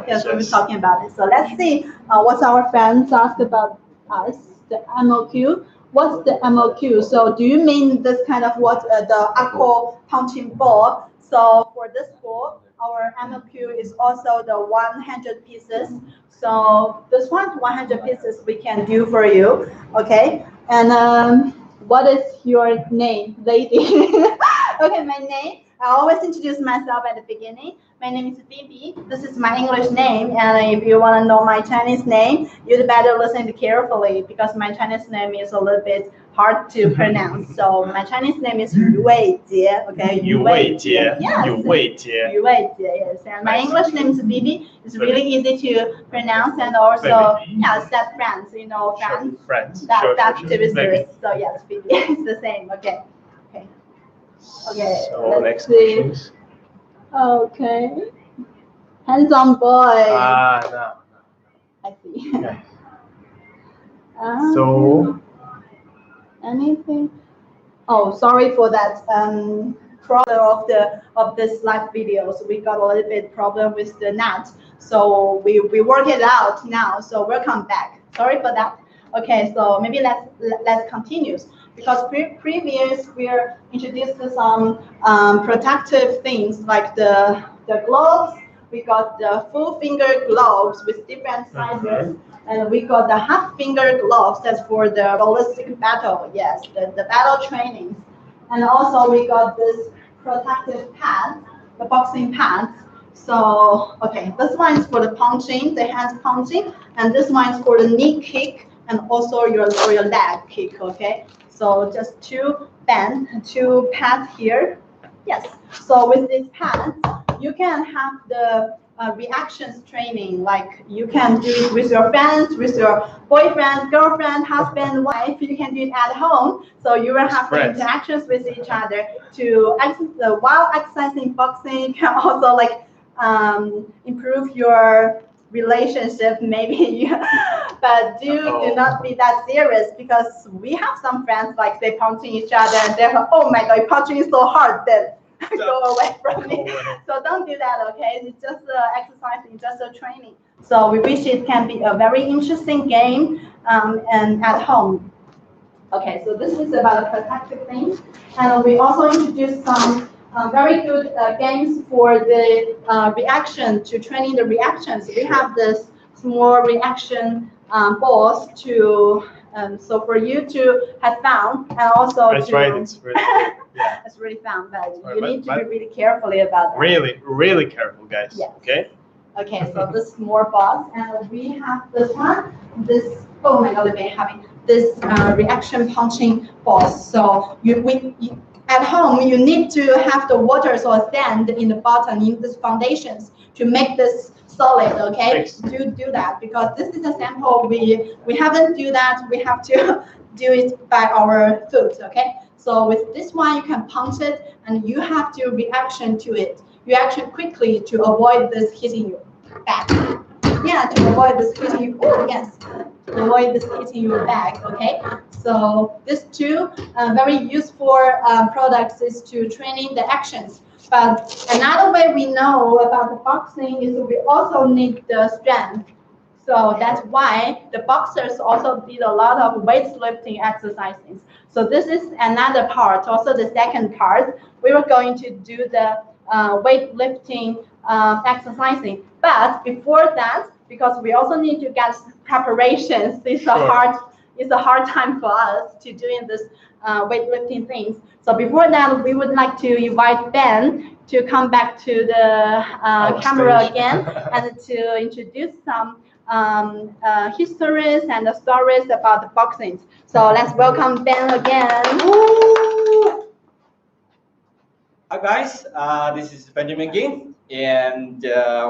Yes, we were talking about it. So let's see what our friends asked about us, the MOQ. What's the MOQ? So do you mean this kind of what the aqua punching ball? So for this ball, our MOQ is also the 100 pieces. So this one, 100 pieces we can do for you, okay? And what is your name, lady? Okay, my name, I always introduce myself at the beginning. My name is Phoebe. This is my English name, and if you want to know my Chinese name, you'd better listen carefully because my Chinese name is a little bit hard to pronounce. So my Chinese name is Yu Weijie. Okay, Yu Weijie. Yes. Yu Weijie. Yu Weijie, yes. And my English name is Phoebe. It's really easy to pronounce, and also, Phoebe. yes, that's friends. You know, friends. Friends. That's Sure. visitors. Maybe. So yes, Phoebe. It's the same. Okay. Okay, So let's next see. questions. Okay. Hands-on boy. No. I see. Okay. So anything? Oh, sorry for that. Problem of this live video. So we got a little bit problem with the net. So we work it out now. So welcome back. Sorry for that. Okay, so maybe let's continue because previous we're introduced to some protective things like the gloves. We got the full finger gloves with different sizes, and we got the half finger gloves. That's for the ballistic battle. Yes, the battle training, and also we got this protective pads, the boxing pads. So okay, this one is for the punching, the hands punching, and this one is for the knee kick and also your leg kick. Okay, so just two pads here. Yes. So with these pads, you can have the reactions training, like you can do it with your friends, with your boyfriend, girlfriend, husband, wife. You can do it at home, so you will have the interactions with each other to while exercising boxing. You can also like improve your relationship, maybe. But do not be that serious, because we have some friends like they punching each other and they're like, oh my god, you're punching so hard, then go away from me. So don't do that, okay? It's just exercising, just a training. So we wish it can be a very interesting game and at home. Okay, so this is about the protective things. And we also introduced some very good games for the reaction, to training the reactions. We have this small reaction balls to so for you to have fun, and also I tried it. It's really good. Yeah. It's really fun, but you need to be really carefully about that. Really careful, guys. Yes. Okay. Okay, so this is more balls, and we have this one. This, oh my god, we're having this reaction punching balls. So at home, you need to have the waters or sand in the bottom in these foundations to make this solid, okay? Do that, because this is a sample. We haven't do that. We have to do it by our foot, okay? So with this one, you can punch it, and you have to reaction to it. You action quickly to avoid this hitting your back. Yeah, to avoid this hitting you. Oh yes, to avoid this hitting your back. Okay. So these two very useful products is to training the actions. But another way we know about the boxing is we also need the strength. So that's why the boxers also did a lot of weightlifting exercises. So this is another part, also the second part. We were going to do the weightlifting exercising. But before that, because we also need to get preparations, it's a hard time for us to doing this weightlifting things. So before that, we would like to invite Ben to come back to the camera again and to introduce some histories and stories about the boxing. So let's welcome Ben again. Woo! Hi guys, this is Benjamin again, and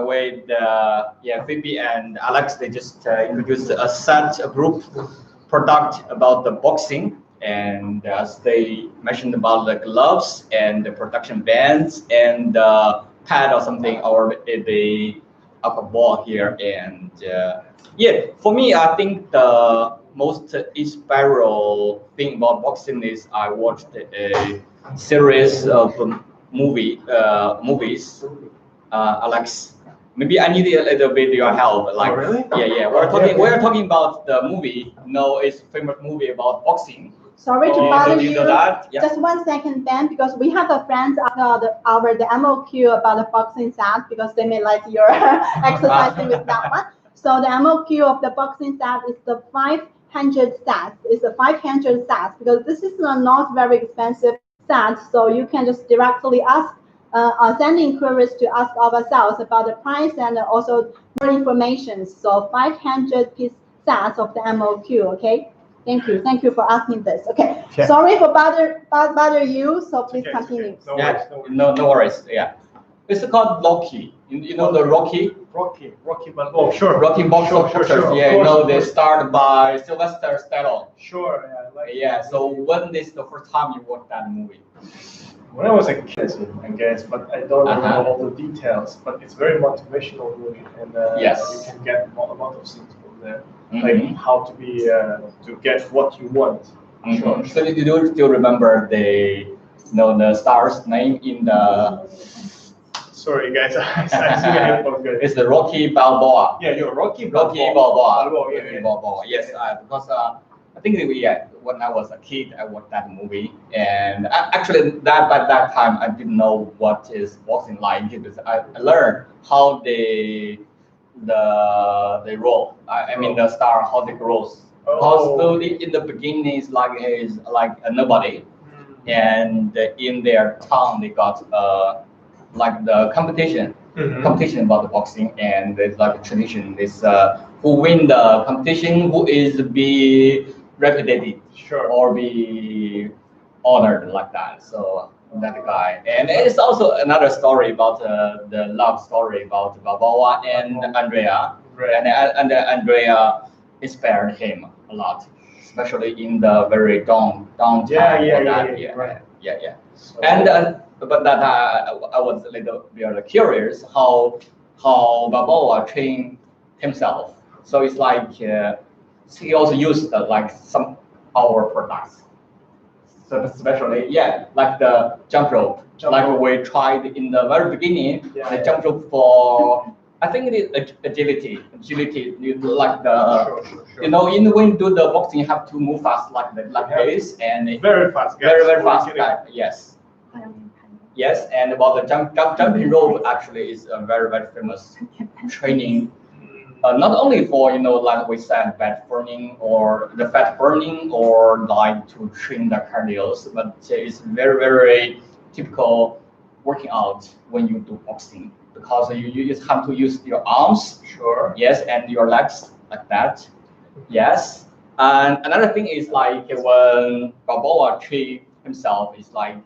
with Phoebe and Alex, they just introduced a group product about the boxing, and as they mentioned about the gloves and the production bands and the pad or something, or the upper ball here, and for me, I think the most inspiring thing about boxing is I watched a series of movies. Alex, maybe I need a little bit your help. Like, really? Yeah. We're talking about the movie. It's a famous movie about boxing. Sorry to bother you. Yeah. Just 1 second, Ben, because we have a friend the MOQ about the boxing set, because they may like your exercising with that one. So the MOQ of the boxing set is the 500 sats. It's a 500 sats, because this is a not very expensive set. So you can just directly ask, send inquiries to ask ourselves about the price and also more information. So 500 piece sets of the MOQ. Okay. Thank you for asking this. Okay. Sorry for bother you. So please continue. No worries. Yeah. It's called Rocky. You know the Rocky? Rocky Balboa. Sure. Rocky Balboa. Sure. Yeah, they started by Sylvester Stallone. Sure. So when is the first time you watched that movie? When I was a kid, I guess, but I don't remember all the details. But it's very motivational movie, and you can get a lot of things from there, like how to be to get what you want. Sure. So you do still remember the star's name in the? Sorry, guys, I see it's the Rocky Balboa. Yeah, you're Rocky Balboa. Balboa. Yes, because I think when I was a kid, I watched that movie, and actually by that time I didn't know what is boxing like, because I learned how they roll. I mean the star, how they grows. How slowly in the beginning is like a nobody, and in their town they got like the competition about the boxing, and there's like a tradition. It's who win the competition, who is be reputed, or be honored like that. So that guy. And it's also another story about the love story about Balboa and Andrea. And Andrea inspired him a lot, especially in the very down time. Yeah. So, And but that I was a little bit curious how Balboa trained himself. So it's like he also used like some our products. So especially like the jump rope. We tried in the very beginning, the jump rope for I think it is agility. You do like the you know when you do the boxing you have to move fast like this and very fast. Very fast. Yes. Yes, and about the jumping rope actually is a very famous training. Not only for like we said fat burning or the fat burning or like to train the cardios, but it's very typical working out when you do boxing because you just have to use your arms. Sure. Yes, and your legs like that. Yes, and another thing is like when Balboa trained himself is like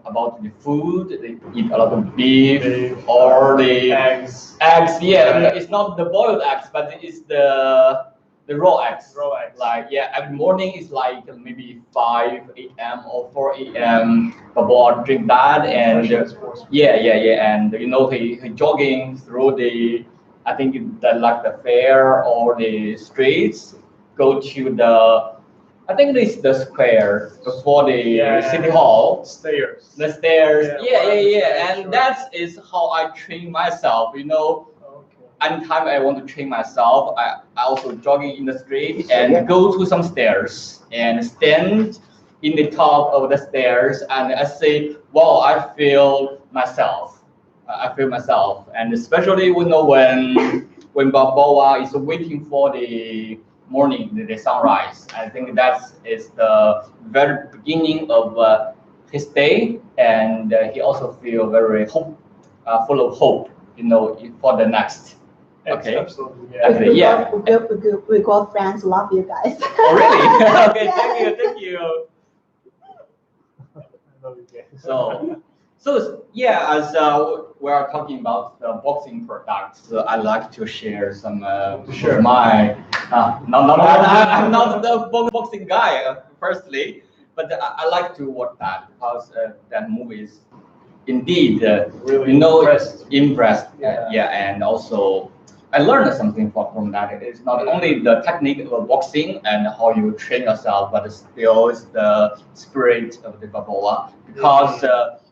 about the food, they eat a lot of beef or the eggs. It's not the boiled eggs, but it's the raw eggs. Like every morning is like maybe 5 a.m. or 4 a.m. Balboa drink that and and he jogging through the I think the fair or the streets, go to the I think this is the square before the city hall. Stairs. The stairs. And sure. that is how I train myself. Anytime I want to train myself, I also jogging in the street and go to some stairs and stand in the top of the stairs and I say, wow, I feel myself. And especially when Balboa is waiting for the morning, the sunrise. I think that is the very beginning of his day, and he also feel very full of hope, for the next. Okay. Absolutely. We got friends. Love you guys. Oh really? Okay. Thank you. I love you guys. So as we are talking about the boxing products, I'd like to share some Sure. my. I'm not the boxing guy, firstly, but I like to watch that because that movie is indeed really impressed. And also I learned something from that. It is not only the technique of boxing and how you train yourself, but still is the spirit of the Balboa. Because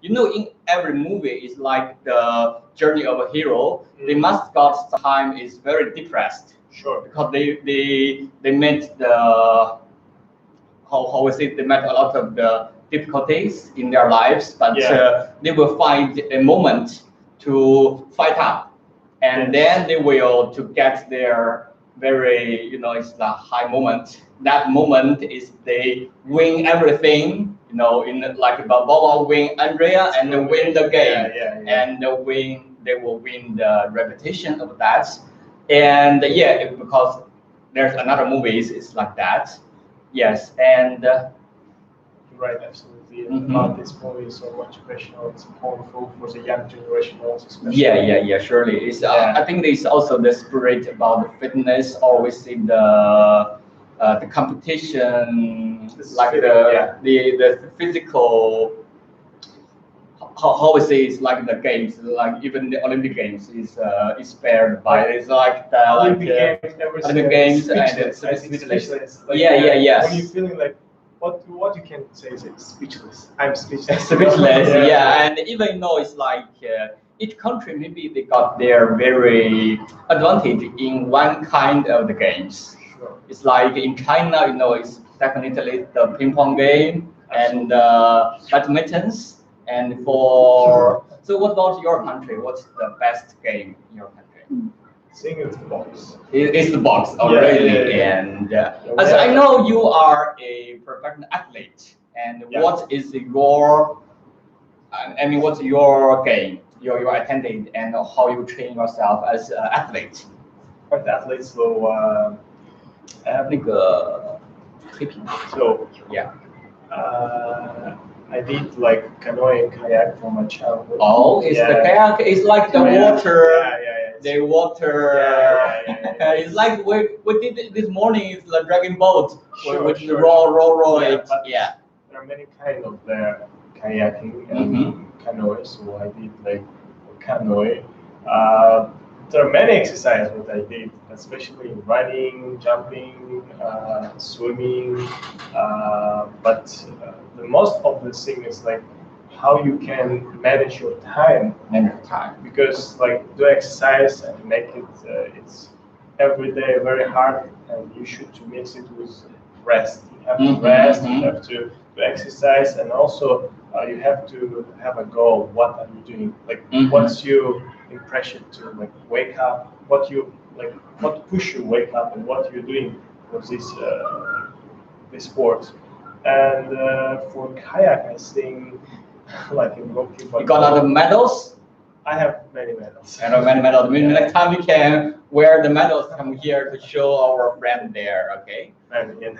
in every movie is like the journey of a hero. The mascot sometimes is very depressed. Sure. Because they met how we say they met a lot of the difficulties in their lives, but they will find a moment to fight up. And then they will to get their very, it's the high moment. That moment is they win everything, in like Balboa win Andrea and win the game. And they will win the reputation of that. And because there's another movies, it's like that. Yes, and right, absolutely. About this movie, so much special. It's powerful for the young generation also. Especially. Surely. It's I think there's also the spirit about the fitness. Always see the competition, like the physical. How we say it's like the games, like even the Olympic Games is inspired by it's like the Olympic Games and it's speechless. Like, yes. When you're feeling like what you can say is speechless. I'm speechless. And even though it's like each country maybe they got their very advantage in one kind of the games. Sure. It's like in China, it's definitely the ping pong game and badmintons. And so what about your country? What's the best game in your country? I think it's box. It's the box already. And as I know you are a professional athlete, and what is your, what's your game, your attended, and how you train yourself as an athlete? As athlete, so 那个推平。So I did like canoe and kayak from my childhood. Oh, it's the kayak. It's like the water. Yeah. The water. Yeah. It's like we did it this morning. It's the Dragonboat, which is Sure. roll Yeah, it. but Yeah. There are many kinds of kayaking and canoes. So I did like canoe. There are many exercises that I did, especially running, jumping, swimming. But the most obvious thing is like how you can manage your time. Because like do exercise and make it it's every day very hard, and you should to mix it with rest. You have to rest. You have to exercise, and also you have to have a goal. What are you doing? Like what's your impression to like wake up? What push you wake up, and what you're doing for this sport. And for kayak, I think like in goalkeeper. You got a lot of medals. I have many medals. Many medals. Maybe next time we can wear the medals, come here to show our friend there. Okay.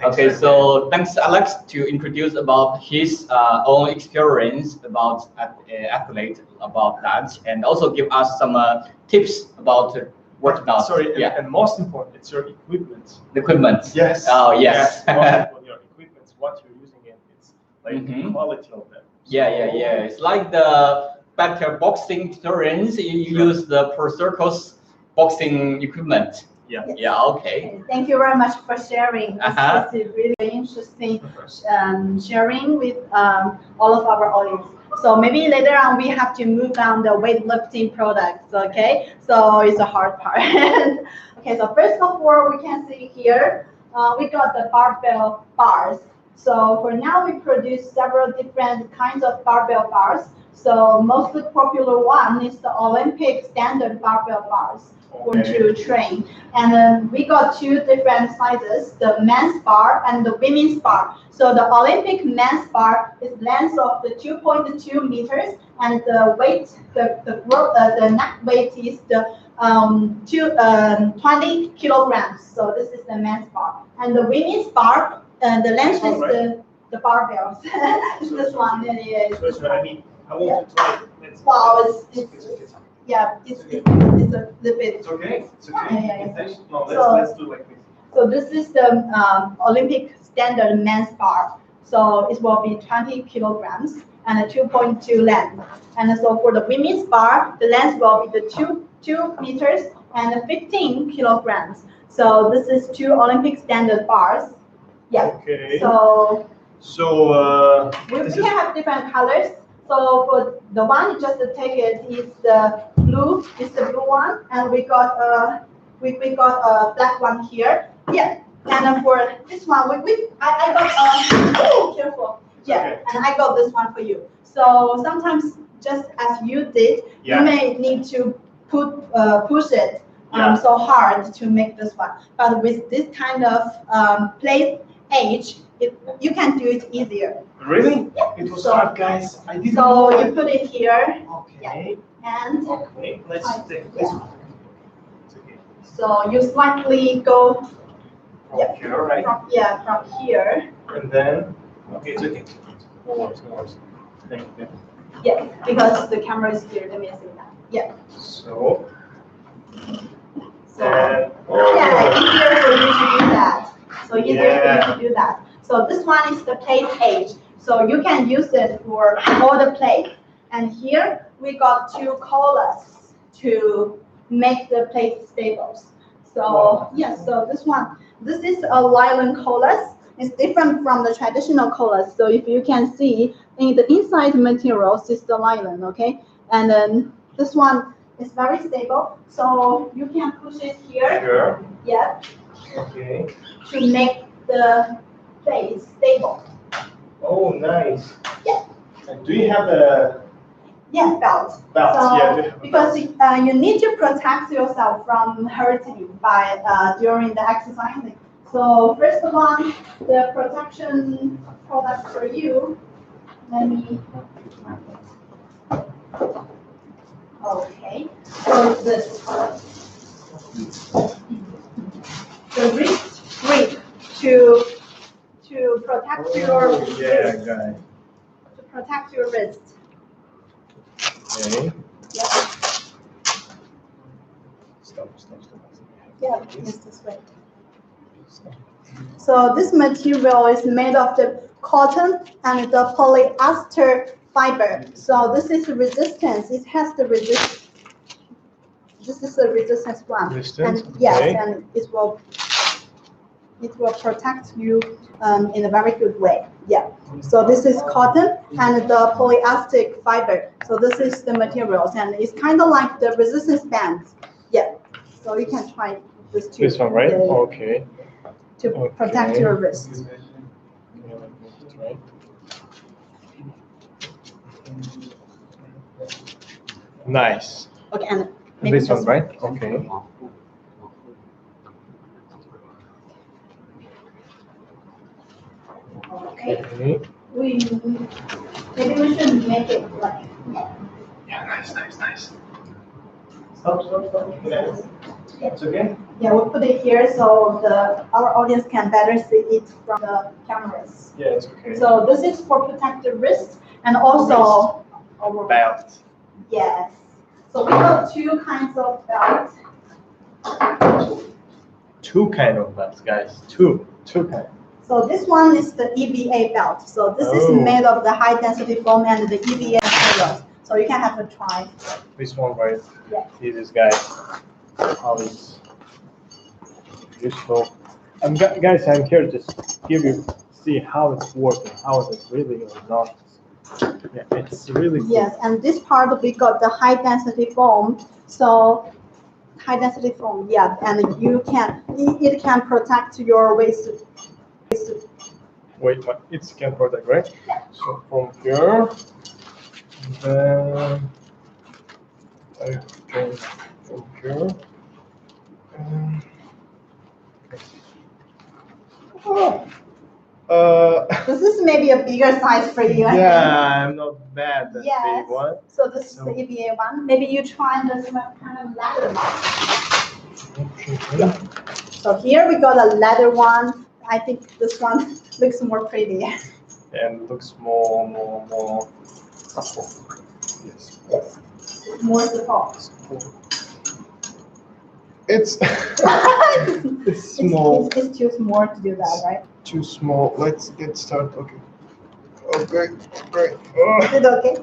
Okay. So thanks, Alex, to introduce about his own experience about athlete about that, and also give us some tips about working out. Sorry. Yeah. And most important, it's your equipment. The equipment. Yes. Oh yes. Your equipment, what you're using it, it's like the quality of them. Yeah. It's like the better boxing tutorials. You use the Procircle's boxing equipment. Yeah. Yeah. Okay. Thank you very much for sharing. This is really interesting sharing with all of our audience. So maybe later on we have to move on the weightlifting products. Okay. So it's a hard part. Okay. So first of all, we can see here we got the barbell bars. So for now, we produce several different kinds of barbell bars. So most popular one is the Olympic standard barbell bars to train. And then we got two different sizes, the men's bar and the women's bar. So the Olympic men's bar is length of the 2.2 meters, and the weight, the net weight is the 20 kilograms. So this is the men's bar. And the women's bar, the length is the barbells. This one. So I mean, I want to try. Wow, it's a little bit. It's okay. It's okay. Yeah. No, let's do like this. So this is the Olympic standard men's bar. So it will be 20 kilograms and a 2.2 length. And so for the women's bar, the length will be the 2 meters and 15 kilograms. So this is two Olympic standard bars. Yeah. Okay. So we can have different colors. So for the one, you just take it is the blue. It's the blue one, and we got a black one here. Yeah. And for this one, I got careful. Yeah. Okay. And I got this one for you. So sometimes, just as you did, you may need to push it so hard to make this one. But with this kind of plate age, you can do it easier. Really? It was hard, guys. I didn't know. So you put it here. Okay. Yeah. And let's take this one. Okay. So you slightly go from here, right? From here. And then it's okay. No worries. Thank you. Yeah, because the camera is here. Let me see that. Yeah. So easier for you to do that. So easier for you to do that. So this one is the plate age. So you can use it for all the plates. And here we got two collars to make the plate stable. So so this is a nylon collars. It's different from the traditional collars. So if you can see, in the inside materials is the nylon, okay? And then this one is very stable. So you can push it here. Sure. Yeah. Okay. To make the plate stable. Oh, nice. Yeah. And do you have a belt? Belt. So, because you need to protect yourself from hurting by during the exercising. So first one, the protection product for you. Let me mark it. Okay. So it's this. The wrist grip to protect your wrist. Guys. To protect your wrist. Okay. Yeah. Stop. Yeah, it's this way. So this material is made of the cotton and the polyester fiber. So this is resistance. It has the resist. This is the resistance one. Resistance. And yes, okay. and it will protect you in a very good way. Yeah. So this is cotton and the polyester fiber. So this is the materials, and it's kind of like the resistance bands. Yeah. So you can try this too. This one, right? Yeah, yeah. Okay. To protect Okay. your wrist. Yeah, like this, right? Nice. Okay, and maybe This one, right? Okay. Okay. Okay. Maybe we should make it like. Yeah, nice. Stop. It's okay? Yeah, we'll put it here so our audience can better see it from the cameras. Yeah, it's okay. So this is for protect the wrist and also over Belt. Yes. So we got two kinds of belts. Two kind of belts, guys. Two kind. So this one is the EVA belt. So this is Oh. made of the high density foam and the EVA materials. So you can have a try. This one, right? Yeah. See this guy. How it's useful. Guys, I'm here to give you see how it's working, how it's really or not. Yeah, it's really cool. Yes, and this part we got the high density foam. So high density foam, yeah, and it can protect your waist. Wait, but it can protect, right? Yeah. So from here, then okay, from here. This is maybe a bigger size for you. I think. Yeah, I'm not bad at Yes. big one. So this is the EVA one. Maybe you try this one kind of leather one. Okay. So here we got a leather one. I think this one looks more pretty. And looks more supple. Yes. Yes. More support. It's it's small. It's too small to do that, right? Too small. Let's get started. Okay. Okay. Great. Is it okay?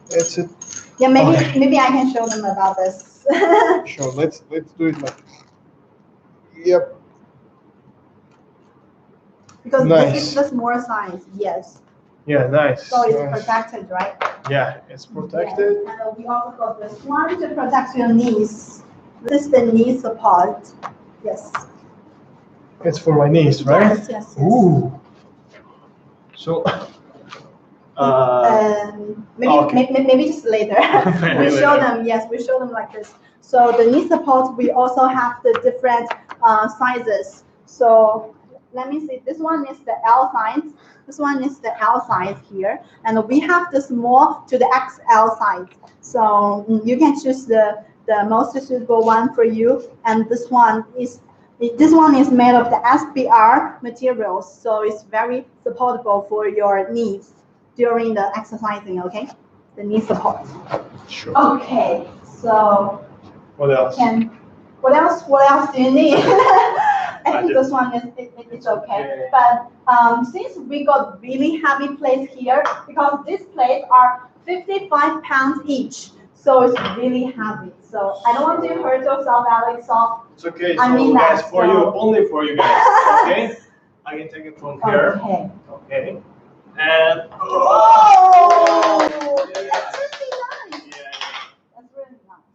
That's it. Yeah, Okay. maybe I can show them about this. Sure. Let's do it like. Yep. Because Nice. this is the small size, yes. Yeah. Nice. So it's Nice. protected, right? Yeah, it's protected. Yes. And we also got this one to protect your knees. This is the knee support. Yes. It's for my knees, right? Yes. Ooh. So. Maybe okay. maybe just later. We Maybe show later. them. Yes, we show them like this. So the knee support, we also have the different sizes. So let me see. This one is the L size. This one is the L size here, and we have the small to the XL size. So you can choose the most suitable one for you. And this one is made of the SBR materials, so it's very supportable for your knees during the exercising. Okay, the knee support. Sure. Okay, so What else? what else do you need? I think this one it's okay. But since we got really heavy plates here, because these plates are 55 pounds each, so it's really heavy. So I don't want to hurt yourself, Alex. So It's okay. I So mean guys, that, for so- you, only for you guys. Okay. I can take it from here. okay. Okay. And. Oh, Yeah. that's really nice. Yeah. That's really nice.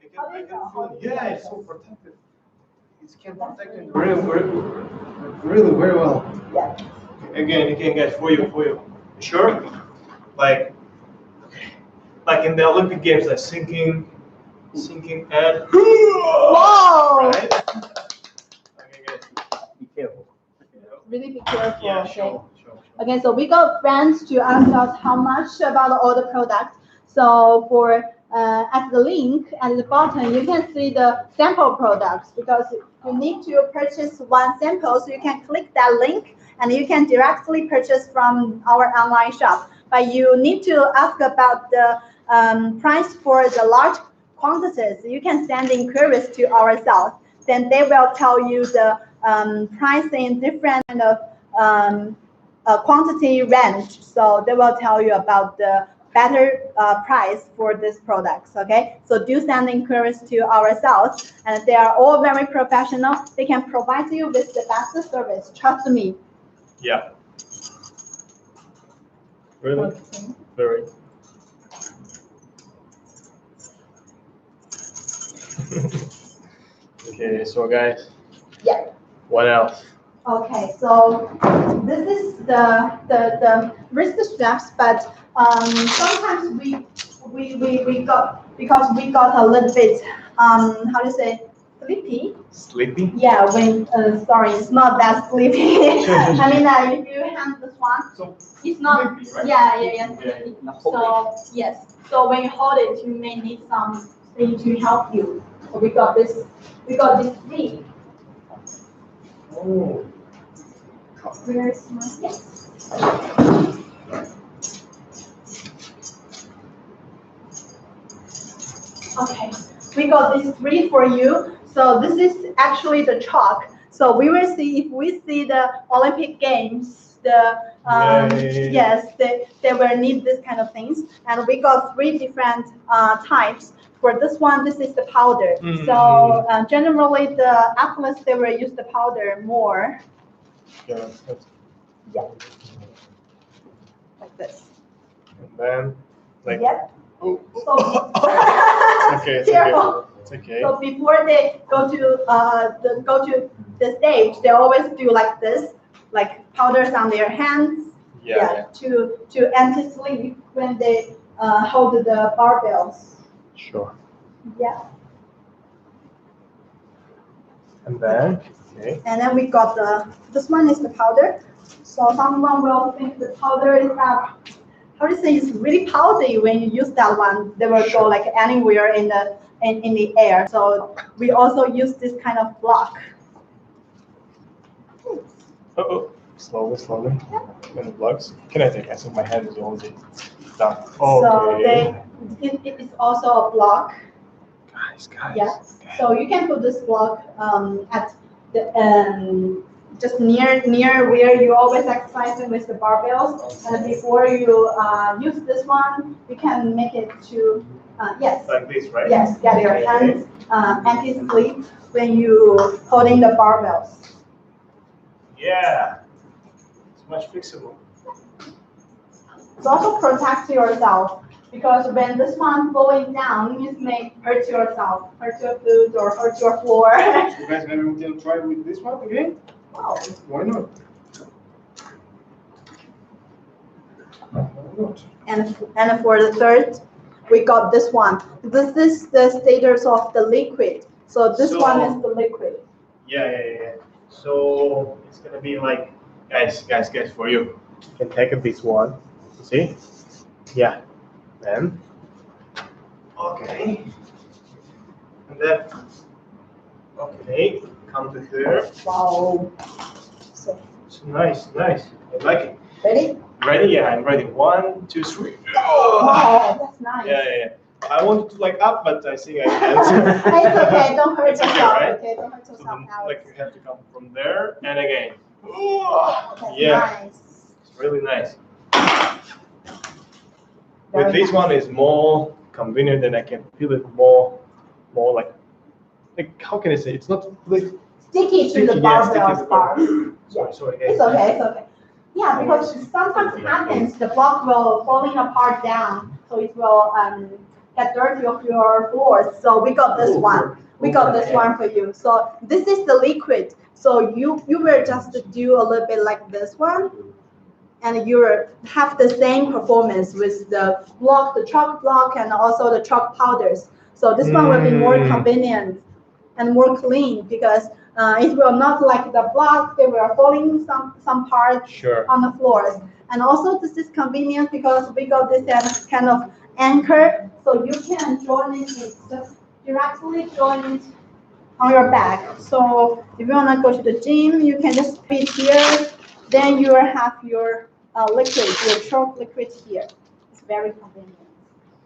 I can feel it. Yeah, it's so protected. It can protect it really very well. Yeah. Again, guys, for you. Sure? Like in the Olympic Games, like sinking and. Whoa! Right? Okay, guys, be careful. Really be careful. Yeah, Okay. sure. Okay, so we got friends to ask us how much about all the products. So for at the link at the bottom, you can see the sample products because you need to purchase one sample. So you can click that link and you can directly purchase from our online shop. But you need to ask about the price for the large quantities. You can send inquiries to ourselves. Then they will tell you the price in different kind of quantity range. So they will tell you about the better price for these products. Okay, so do send inquiries to ourselves, and they are all very professional. They can provide you with the best service. Trust me. Yeah. Really? Okay. Very. Okay, so guys. Yeah. What else? Okay, so this is the wrist straps, but sometimes we got, because we got a little bit how to say, sleepy. Sleepy? Yeah, when sorry, it's not that sleepy. I mean, if you hand this one, So it's not. sleepy, right? Yeah. Sleepy. So yes, so when you hold it, you may need something to help you. So we got this. We got these three. Oh. Where's my? Yes. Okay, we got these three for you. So this is actually the chalk. So we will see, if we see the Olympic Games, the yes, they will need this kind of things. And we got three different types. For this one, this is the powder. So generally the athletes, they will use the powder more. Yeah. Yeah. Like this. And then, like. Yep. Oh. So, Okay, it's careful. okay. It's okay. So before they go to the stage, they always do like this, like powders on their hands. Yeah. To anti-sleep when they hold the barbells. Sure. Yeah. And then, okay. And then we got this one is the powder. So someone will think the powder is that, how to say, it's really powdery. When you use that one, they will go like anywhere in the air. So we also use this kind of block. Oh, slowly. When it blocks. Can I take? I think my hand is already done. Okay. So it is also a block. Guys. Yeah. So you can put this block at the just near where you always exercising with the barbells, and before you use this one, you can make it to yes. Like this, right? Yes, get your hands anti-sleep when you holding the barbells. Yeah. It's much flexible. It also protects yourself, because when this one falling down, you may hurt yourself, hurt your foot or hurt your floor. So guys, maybe we can try with this one again? Wow. Why not? And for the third, we got this one. This is the status of the liquid. So this one is the liquid. Yeah. So it's gonna be like, guys, for you. You can take this one. See? Yeah. Then. Okay. And then. Okay. Come to here. Wow. So It's nice. I like it. ready? Ready? Yeah, I'm ready. 1, 2, 3. Wow, that's nice. Yeah. I wanted to like up, but I think I can't. It's okay. Don't hurt It's okay, yourself. right? Okay, don't hurt So yourself then, now. like you have to come from there and again. That's Yeah, nice. it's really nice. Very With this nice. one is more convenient, and I can feel it more like how can I say? It's not like Sticky to sticky, the yeah, sticky to barbell the part. sorry guys. It's okay. Yeah, because sometimes happens, the block will falling apart down, so it will get dirty of your floors. So we got this one. We got this one for you. So this is the liquid. So you will just do a little bit like this one, and you have the same performance with the block, the chalk block, and also the chalk powders. So this one will be more convenient and more clean, because it will not like the block, they were falling some parts on the floors. And also this is convenient because we got this kind of anchor, so you can join it, just directly join it on your back. So if you want to go to the gym, you can just put it here Then you have your liquid, your chalk liquid here. It's very convenient.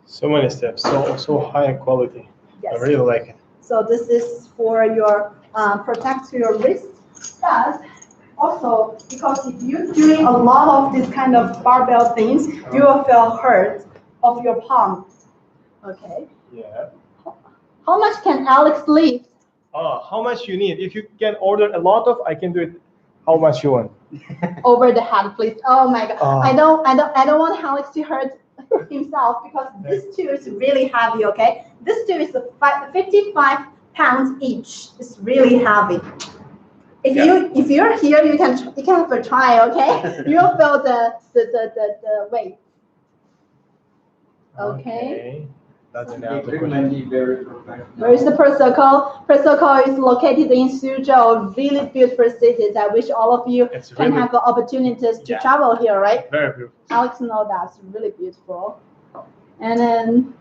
So many steps, so high quality. Yes. I really like it. So this is for your protect your wrist, but also because if you're doing a lot of this kind of barbell things, you will feel hurt of your palm. Okay. Yeah. How much can Alex lift? Oh, how much you need? If you can order a lot of, I can do it. How much you want? Over the head, please. Oh my God. Oh. I don't want Alex to hurt himself because this too is really heavy. Okay. This too is 55 pounds each. It's really heavy. If you're here, you can have a try. Okay. You'll feel the weight. Okay. That's an Where is the Procircle? Procircle is located in Suzhou, really beautiful cities. I wish all of you can have the opportunities to travel here, right? Very beautiful. Alex knows that's really beautiful. And then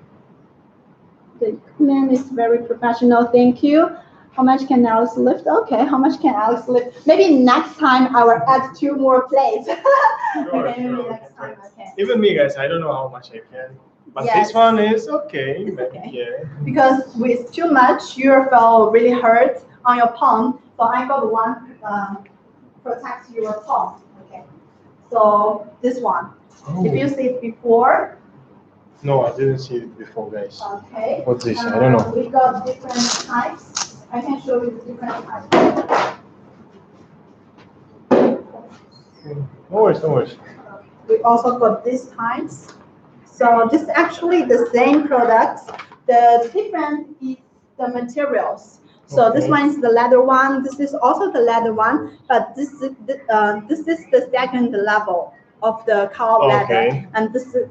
the equipment is very professional. Thank you. How much can Alex lift? Okay, how much can Alex lift? Maybe next time I will add 2 more plates. Okay, maybe next time. Okay. Even me, guys, I don't know how much I can. But Yes. this one is okay. It's okay. Yeah. Because with too much, you feel really hurt on your palm. So I got one protect your palm. Okay. So this one. Oh. If you see it before. No, I didn't see it before, guys. Okay. What's this? I don't know. We got different types. I can show you the different types. No worries, no worries. We also got these types. So this is actually the same products. The difference is the materials. So this one is the leather one. This is also the leather one, but this is the second level of the cow leather, and this is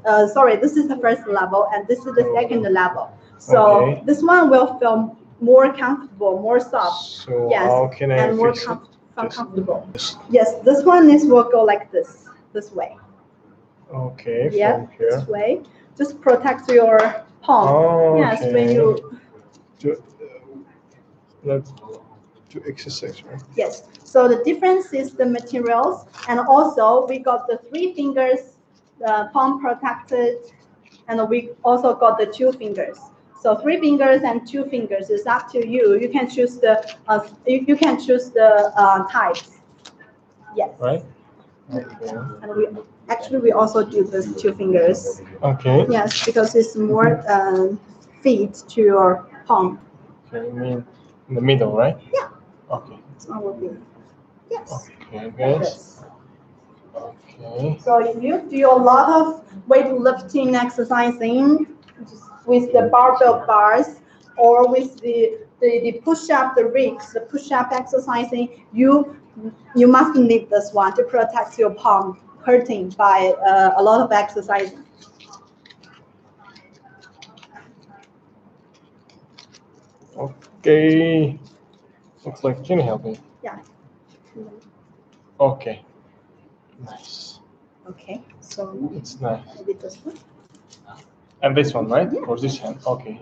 this is the first level, and this is the second level. So this one will feel more comfortable, more soft. So yes, how can I and more fix it? comfortable. Yes, this one will go like this way. Okay, Yeah, from here. this way. Just protect your palm. Oh, yes, okay. when you. To exercise, right? Yes. So the difference is the materials, and also we got the 3 fingers, the palm protected, and we also got the 2 fingers. So 3 fingers and 2 fingers is up to you. You can choose the types. Yes. Right. Okay. And we also do this 2 fingers. Okay. Yes, because it's more fit to your palm. Okay, you mean in the middle, right? Yeah. Okay. So it will be. Yes. Okay, guys. Okay. So if you do a lot of weightlifting exercising with the barbell bars or with the push-up, the rigs, the push-up exercising, you must need this one to protect your palm hurting by a lot of exercising. Okay. Looks like, can you help me? Yeah. Okay. Nice. Okay. So It's nice. maybe this one. And this one, right? Yeah. Or this hand? Okay.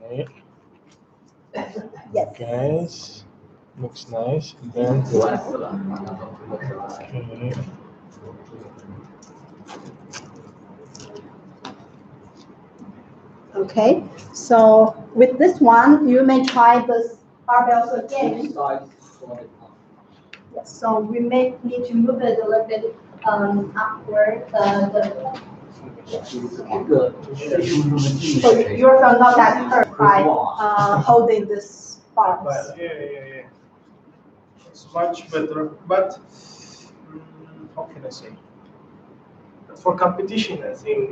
Okay. Yes. Guys, looks nice. And then. Okay. Okay. So with this one, you may try this barbells again. Yes, so we may need to move it a little bit upward. So you're not that hurt by holding this bar. Yeah. It's much better, but how can I say? For competition, I think.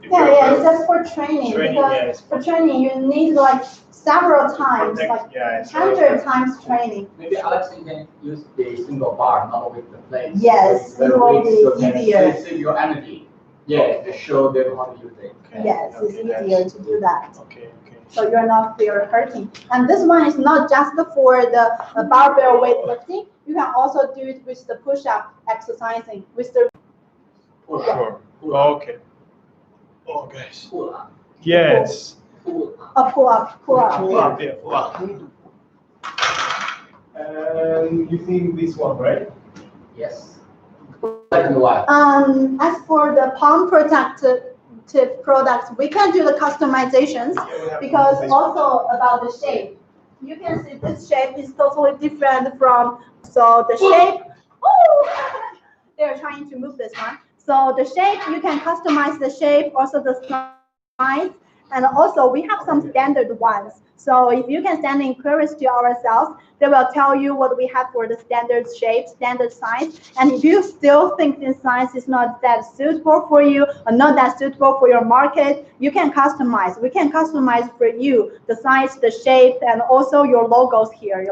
Yeah, it's just for training. Training, because yes. for training, you need like several times, like Yeah, 100 times training. Maybe Alex can use the single bar, not with the plate. Yes, it will be easier. Save your energy. Yeah, to show them how to use it. Okay. Yes, it's easier to do that. Okay. So you're not feel hurting. And this one is not just for the barbell weightlifting. You can also do it with the push-up exercising with the. Sure. Okay. Oh, guys. Pull up. Yes. Pull up. Pull up. And And you think this one, right? Yes. Like what? As for the palm protective products, we can do the customizations because also about the shape. You can see this shape is totally different from, so the shape, they're trying to move this one. So the shape, you can customize the shape, also the size, and also we have some standard ones. So if you can send inquiries to ourselves, they will tell you what we have for the standard shape, standard size. And if you still think this size is not that suitable for you or not that suitable for your market, you can customize. We can customize for you the size, the shape, and also your logos here,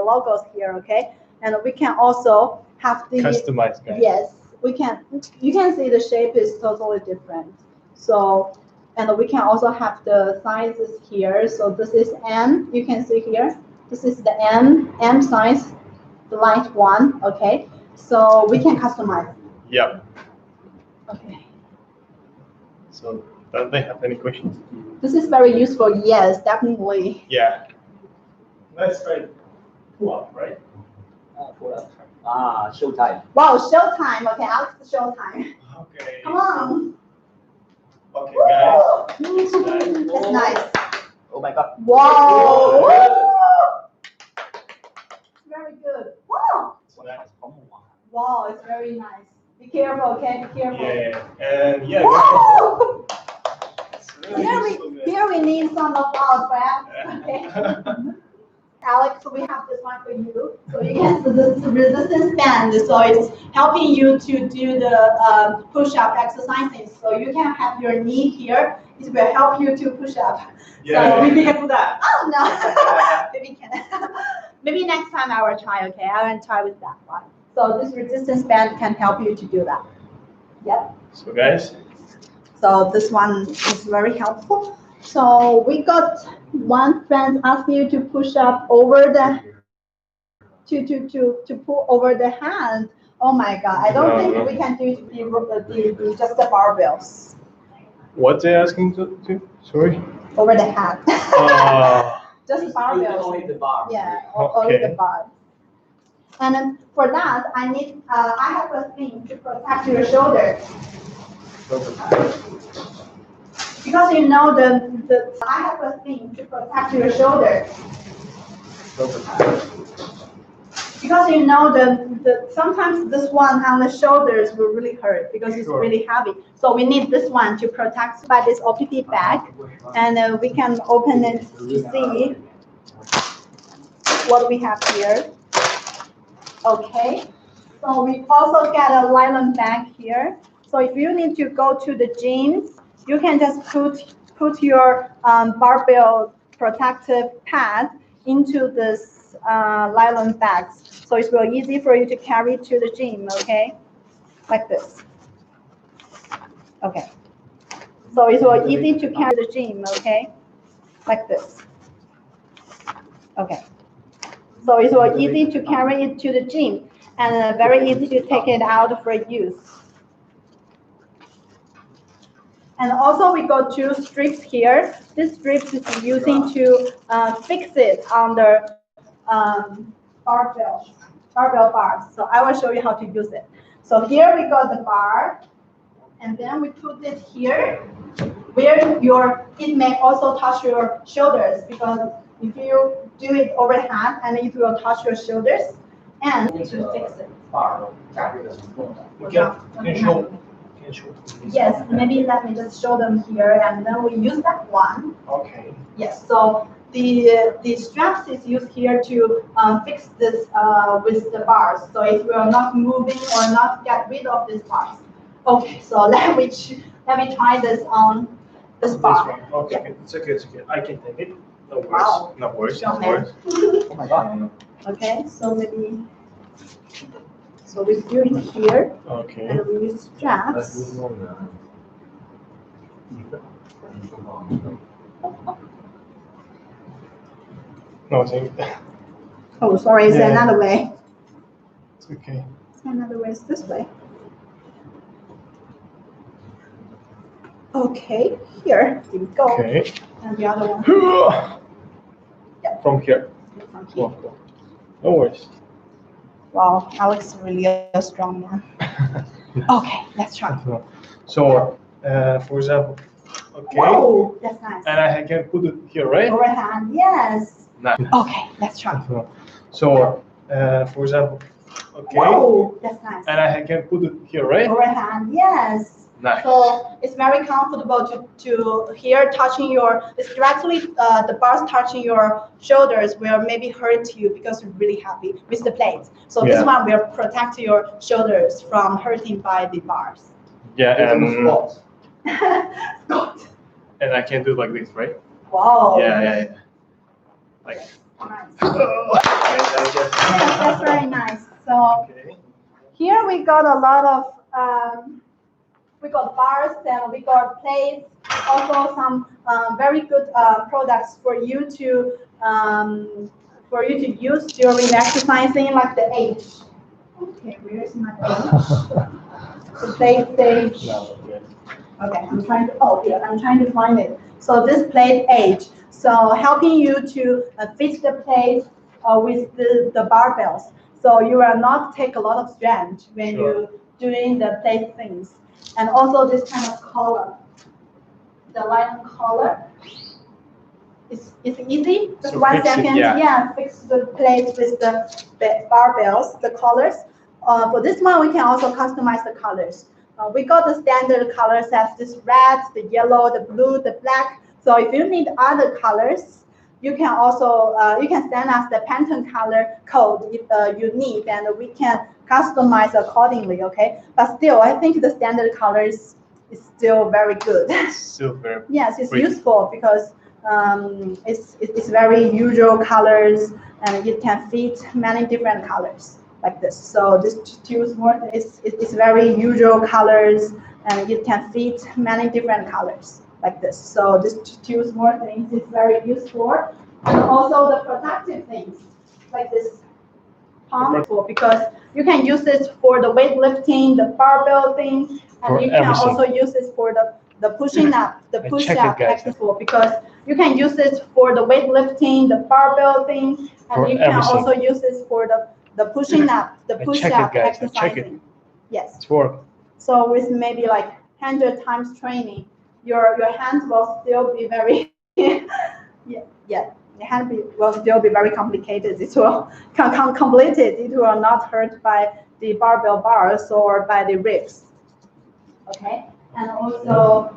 okay? And we can also have the Customize, guys. Yes, we can. You can see the shape is totally different. So, and we can also have the sizes here. So this is M, you can see here. This is the M size, the light one, okay? So we can customize. Yeah. Okay. So, do they have any questions? This is very useful, yes, definitely. Yeah. Let's try pull-up, right? Showtime. Wow, showtime, okay, Alex, showtime. Okay. Come on. Okay, guys. That's nice. Oh my God. Wow. Very good. Wow. Wow, it's very nice. Be careful, okay? Be careful. Yeah, and yeah. Wow. It's really useful, guys. Here we need some of our breath. Okay. Alex, we have this one for you. So you can do this resistance band. So it's helping you to do the push-up exercises. So you can have your knee here. It will help you to push up. Yeah. So We can do that. oh no. Maybe can. Maybe next time I will try. Okay, I will try with that one. So this resistance band can help you to do that. Yep. So, guys. So this one is very helpful. So we got one friend asked you to push up over the to pull over the hand. Oh my God! I don't think we can do the just the barbells What they asking to? Sorry. over the hand. Just barbells. Only the bar. Yeah, only the Okay. bar. And then for that, I have a thing to protect your shoulder. Because you know I have a thing to protect your shoulder. Because you know sometimes this one on the shoulders will really hurt because it's Sure. really heavy. So we need this one to protect by this OPP bag, and we can open it to see what we have here. Okay. So we also get a nylon bag here. So if you need to go to the gym, you can just put your barbell protective pad into this nylon bags. So it's real easy for you to carry to the gym, okay? Like this. Okay. So it's real easy to carry to the gym, okay? Like this. Okay. So it's real easy to carry it to the gym and very easy to take it out for use. And also we got two strips here. This strip is using to fix it on the barbell bars. So I will show you how to use it. So here we got the bar, and then we put it here, where it may also touch your shoulders, because if you do it overhand, and it will touch your shoulders, and to fix it. You can show. Yes, maybe let me just show them here, and then we use that one. Okay. Yes, so the straps is used here to fix this with the bars, so it will not moving or not get rid of these bars. Okay, so let me try this on this bar. This one. Okay, Yeah. it's okay, it's okay. I can take it. No worries. Wow. No worries. Show No me. worries. Oh my God. Okay, so maybe we do it here, Okay. and we use straps. No, thank you. Oh, sorry, it's Yeah. another way. It's okay. Another way is this way. Okay, here we go. Okay. And the other one From here. from here. No worries. Wow, Alex is really a strong man. Okay, let's try. So, for example, okay. Whoa, that's nice. And I can put it here, right? Right hand, yes. Nice. Okay, let's try. So, for example, okay. Whoa, that's nice. And I can put it here, right? Right hand, yes. Nice. So it's very comfortable to here touching your, it's directly the bars touching your shoulders will maybe hurt you because you're really heavy with the plates. So this one will protect your shoulders from hurting by the bars. Yeah, and Squat. and I can do it like this, right? Wow. Yeah. Like. Nice. Yeah, that's very nice. So here we got a lot of we got bars and we got plates, also some very good products for you to use during exercising, like the H. Okay, where is my H? The plate stage. Okay, I'm trying to find it. So this plate H. So helping you to fit the plate with the barbells. So you will not take a lot of strength when you're doing the plate things. And also this kind of collar, the lion collar. It's easy. Just so 1 second. Yeah, fix the plate with the barbells, the colors. For this one, we can also customize the colors. We got the standard colors as this red, the yellow, the blue, the black. So if you need other colors, you can also you can send us the Pantone color code if you need, and we can customize accordingly. Okay, but still, I think the standard colors is still very good. Still very. Yes, it's useful because it's very usual colors, and it can fit many different colors like this. So this choose more. It's very usual colors, and it can fit many different colors like this. So this choose more things is very useful, and also the protective things like this harmful because you can use this for the weightlifting, the barbell thing, and you can also use this for the pushing up, the push up exercise because you can use this for the weightlifting, the barbell thing, and you can also use this for the pushing up, the push up exercising. Yes. It's work. So with maybe like 100 times training, your hands will still be very your hand will still be very complicated. It will completed. It will not hurt by the barbell bars or by the ribs. Okay, and also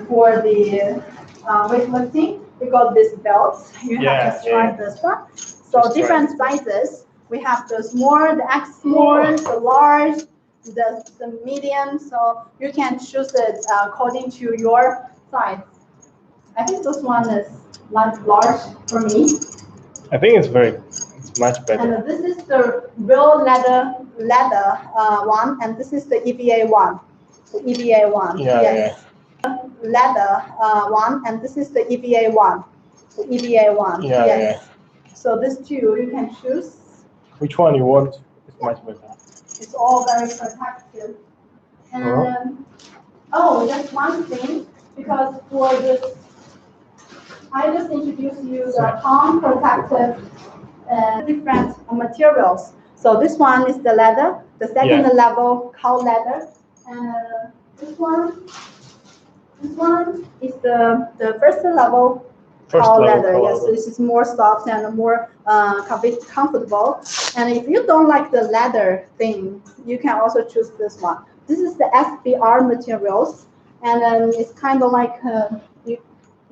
for the weightlifting, we got these belts. You have to try this one. So different sizes. We have the small, the X small, the large, the medium. So you can choose it according to your size. I think this one is large for me. I think it's much better. And this is the real leather one, and this is the EVA one. The EVA one. Yes. Leather one, and this is the EVA one. The EVA one. Yes. So these two you can choose. Which one you want? It's much better. It's all very protective. And just one thing, because for this, I just introduced you the palm protective different materials. So this one is the leather, the second level cow leather, and this one is the first level cow leather. Yes, this is more soft and more comfortable. And if you don't like the leather thing, you can also choose this one. This is the SBR materials, and then it's kind of like you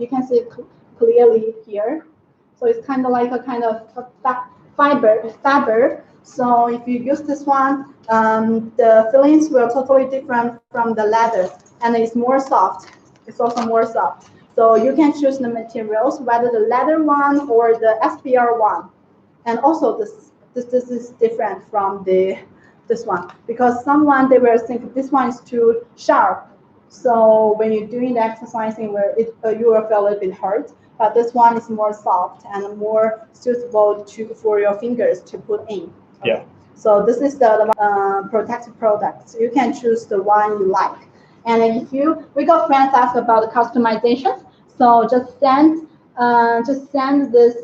can see it clearly here. So it's kind of like a kind of fiber. So if you use this one, the feelings will totally different from the leather, and it's more soft. It's also more soft. So you can choose the materials, whether the leather one or the SPR one. And also this is different from this one, because someone they will think this one is too sharp. So when you're doing the exercising, where you will feel a little bit hurt. But this one is more soft and more suitable for your fingers to put in. Okay. Yeah. So this is the protective product. So you can choose the one you like. And if we got friends ask about the customization. So just send this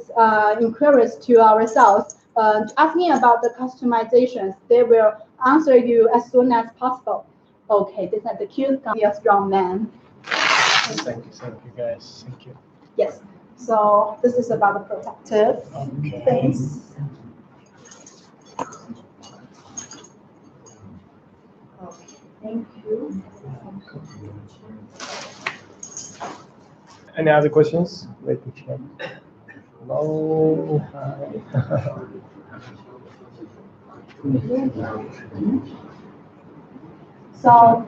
inquiries to ourselves. asking about the customizations, they will answer you as soon as possible. Okay, this is the cute, be a strong man. Thank you guys. Thank you. Yes. So this is about the protective things. Okay, thank you. Any other questions? Let me check. No. So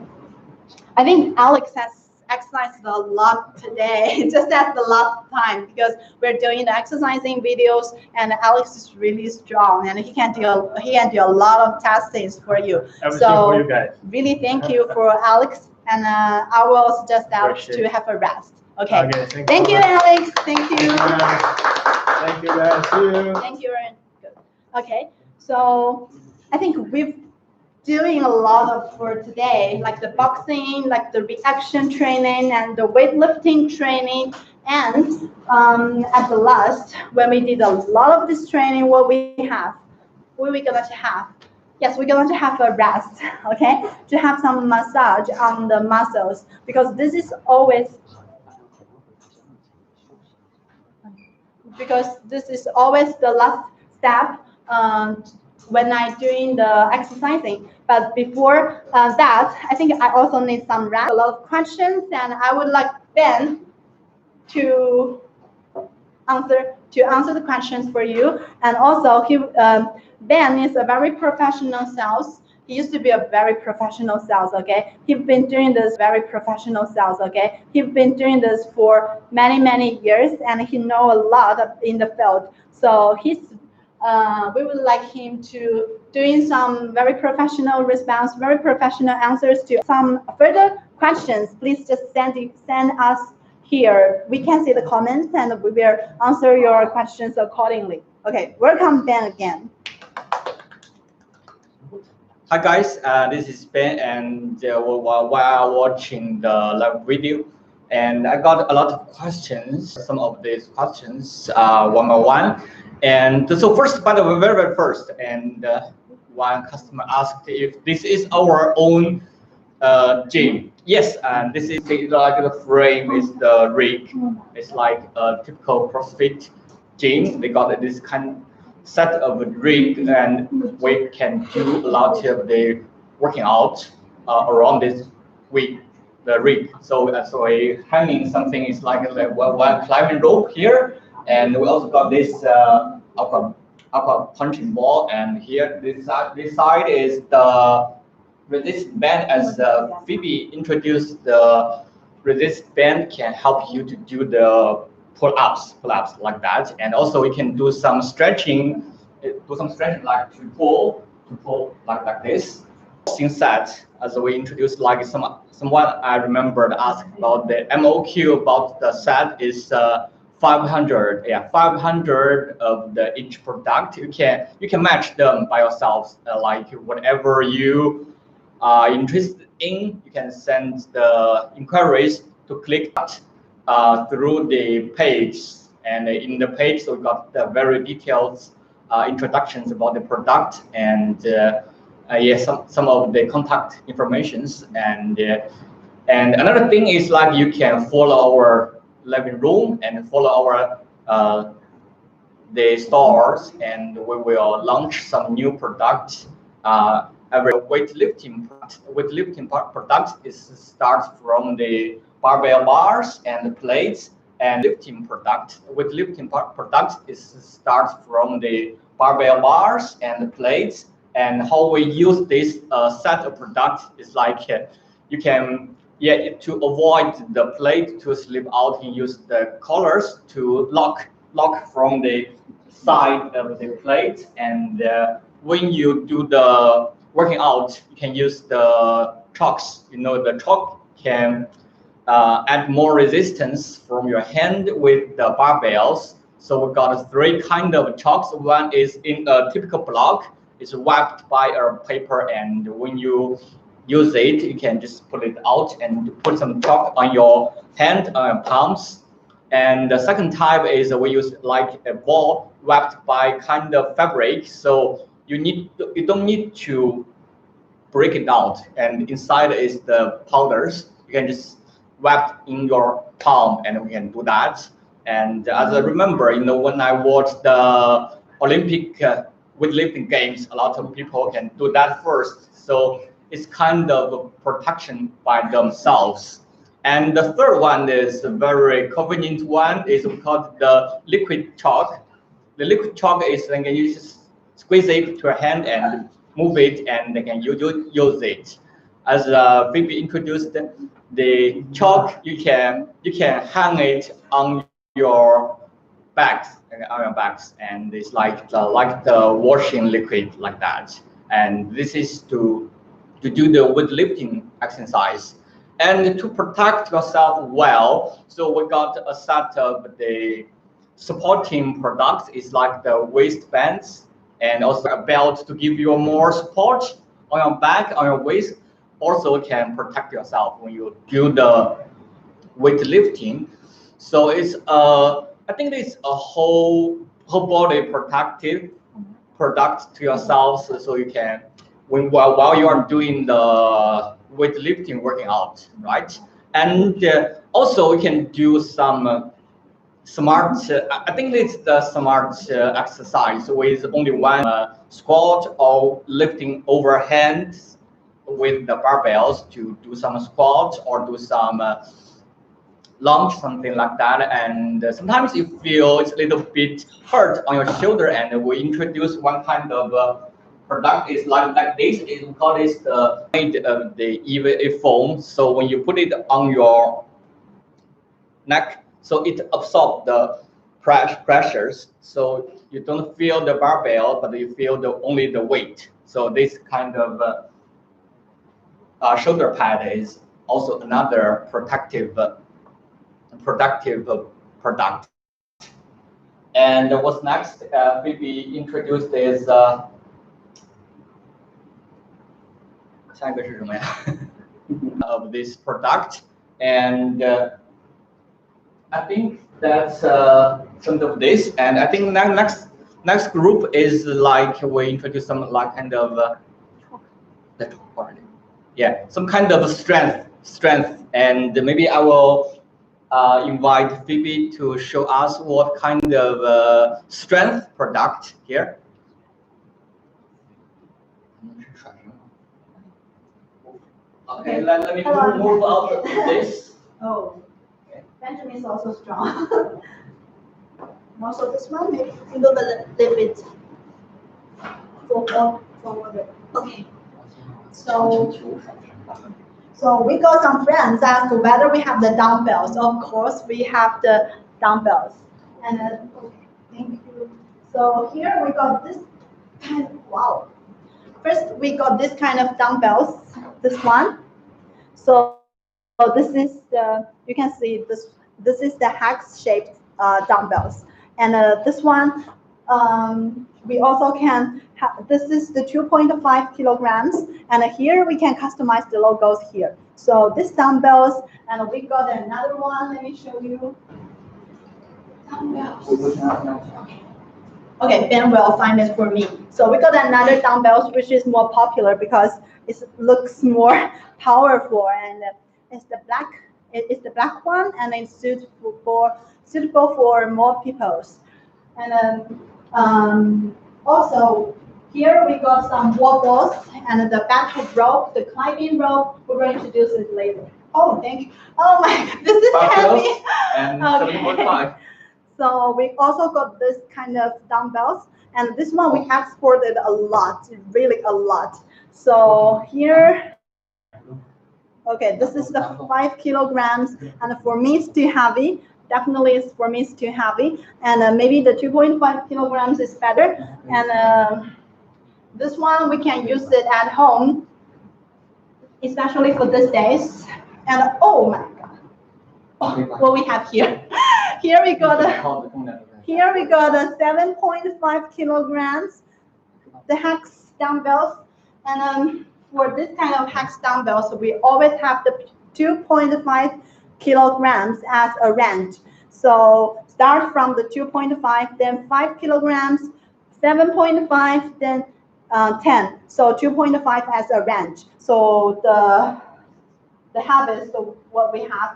I think Alex has exercised a lot today, just as the last time, because we're doing the exercising videos, and Alex is really strong, and he can do a lot of tasks for you. Everything so for you guys. Really, thank you for Alex, and I will suggest Alex to have a rest. Okay. Thank you, Alex. Thank you. Thank you guys. See you. Thank you. Good. Okay. So I think we've doing a lot of for today, like the boxing, like the reaction training and the weightlifting training. And at the last, when we did a lot of this training, what we are going to have? Yes, we're going to have a rest, okay? To have some massage on the muscles, because this is always the last step when I'm doing the exercising. But before that, I think I also need some rest. A lot of questions, and I would like Ben to answer the questions for you. And also, Ben is a very professional sales. He used to be a very professional sales, okay? He's been doing this very professional sales, okay? He's been doing this for many years, and he knows a lot in the field. So we would like him to doing some very professional response, very professional answers to some further questions. Please just send us here. We can see the comments, and we will answer your questions accordingly. Okay, welcome Ben again. Hi guys, this is Ben, and while watching the live video, and I got a lot of questions. Some of these questions one by one, and so first, by the very first, and one customer asked if this is our own gym. Yes, and this is like the frame is the rig. It's like a typical CrossFit gym. They got this kind set of a rig, and we can do a lot of the working out around this rig. So a hanging something is like one climbing rope here, and we also got this aqua punching ball, and here this side is the resist band. As Phoebe introduced, the resist band can help you to do the pull-ups like that, and also we can do some stretching like to pull like this. Set, as we introduced, like someone I remembered asked about the MOQ about the set is 500. Yeah, 500 of each product. You can match them by yourselves, like whatever you are interested in. You can send the inquiries to click through the page, and in the page we got the very detailed introductions about the product, and some of the contact informations, and another thing is like you can follow our living room and follow our the stores, and we will launch some new products. Every weightlifting product starts from the barbell bars and the plates, and weightlifting product starts from the barbell bars and the plates. And how we use this set of products is like you can to avoid the plate to slip out, you use the collars to lock from the side of the plate, and when you do the working out, you can use the chalks. The chalk can add more resistance from your hand with the barbells. So we got three kind of chalks. One is in a typical block. It's wrapped by a paper, and when you use it, you can just pull it out and put some chalk on your hand, palms. And the second type is we use like a ball wrapped by kind of fabric. So you don't need to break it out, and inside is the powders. You can just wrap in your palm, and we can do that. And as I remember, when I watched the Olympic weightlifting games, a lot of people can do that first. So it's kind of protection by themselves. And the third one is a very convenient one. Is we call it the liquid chalk. The liquid chalk is like you just squeeze it to your hand and move it, and they can use it. As Phoebe introduced the chalk, you can hang it on your bags, and it's like the washing liquid like that. And this is to do the weightlifting exercise. And to protect yourself well, so we got a set of the supporting products. It's like the waistbands and also a belt to give you more support on your back, on your waist. Also can protect yourself when you do the weightlifting. So it's I think it's a whole body protective product to yourself, so you can while you are doing the weightlifting working out, right? And also we can do some smart, I think it's the smart exercise with only one squat or lifting overhand with the barbells to do some squats or do some lunge, something like that. And sometimes you feel it's a little bit hurt on your shoulder, and we introduce one kind of product is like this. We call this the EVA foam. So when you put it on your neck, so it absorbs the pressures. So you don't feel the barbell, but you feel only the weight. So this kind of shoulder pad is also another protective product. And what's next? Phoebe introduced is 下一个是什么呀? Of this product, and I think that's some of this. And I think next group is like we introduce some like kind of some kind of strength, and maybe I will invite Phoebe to show us what kind of strength product here. Okay, let me move out this. Oh, okay. Benjamin is also strong. Also this one, maybe a little bit forward. Okay. So we got some friends asked whether we have the dumbbells. Of course, we have the dumbbells. And okay, thank you. So here we got this kind of, wow. First, we got this kind of dumbbells, this one. So this is the, you can see this is the hex shaped dumbbells. And this one, we also can have, this is the 2.5 kilograms. And here we can customize the logos here. So this dumbbells, and we got another one, let me show you. Dumbbells. Okay, Ben will find it for me. So we got another dumbbells, which is more popular because it looks more powerful, and it's the black one, and it's suitable for more people. And also here we got some wall balls and the battle rope, the climbing rope. We're going to introduce it later. Oh, thank you. Oh my God, this is heavy. And okay. 7.5. So we also got this kind of dumbbells, and this one we exported a lot, really a lot. So here, okay, this is the 5 kilograms, and for me it's too heavy. Definitely, for me it's too heavy, and maybe the 2.5 kilograms is better. And this one we can use it at home, especially for these days. And oh my God, what we have here? Here we got a 7.5 kilograms, the hex dumbbells, and for this kind of hex dumbbells, we always have the 2.5 kilograms as a range. So start from the 2.5, then 5 kilograms, 7.5, then 10. So 2.5 as a range. So the habit, so what we have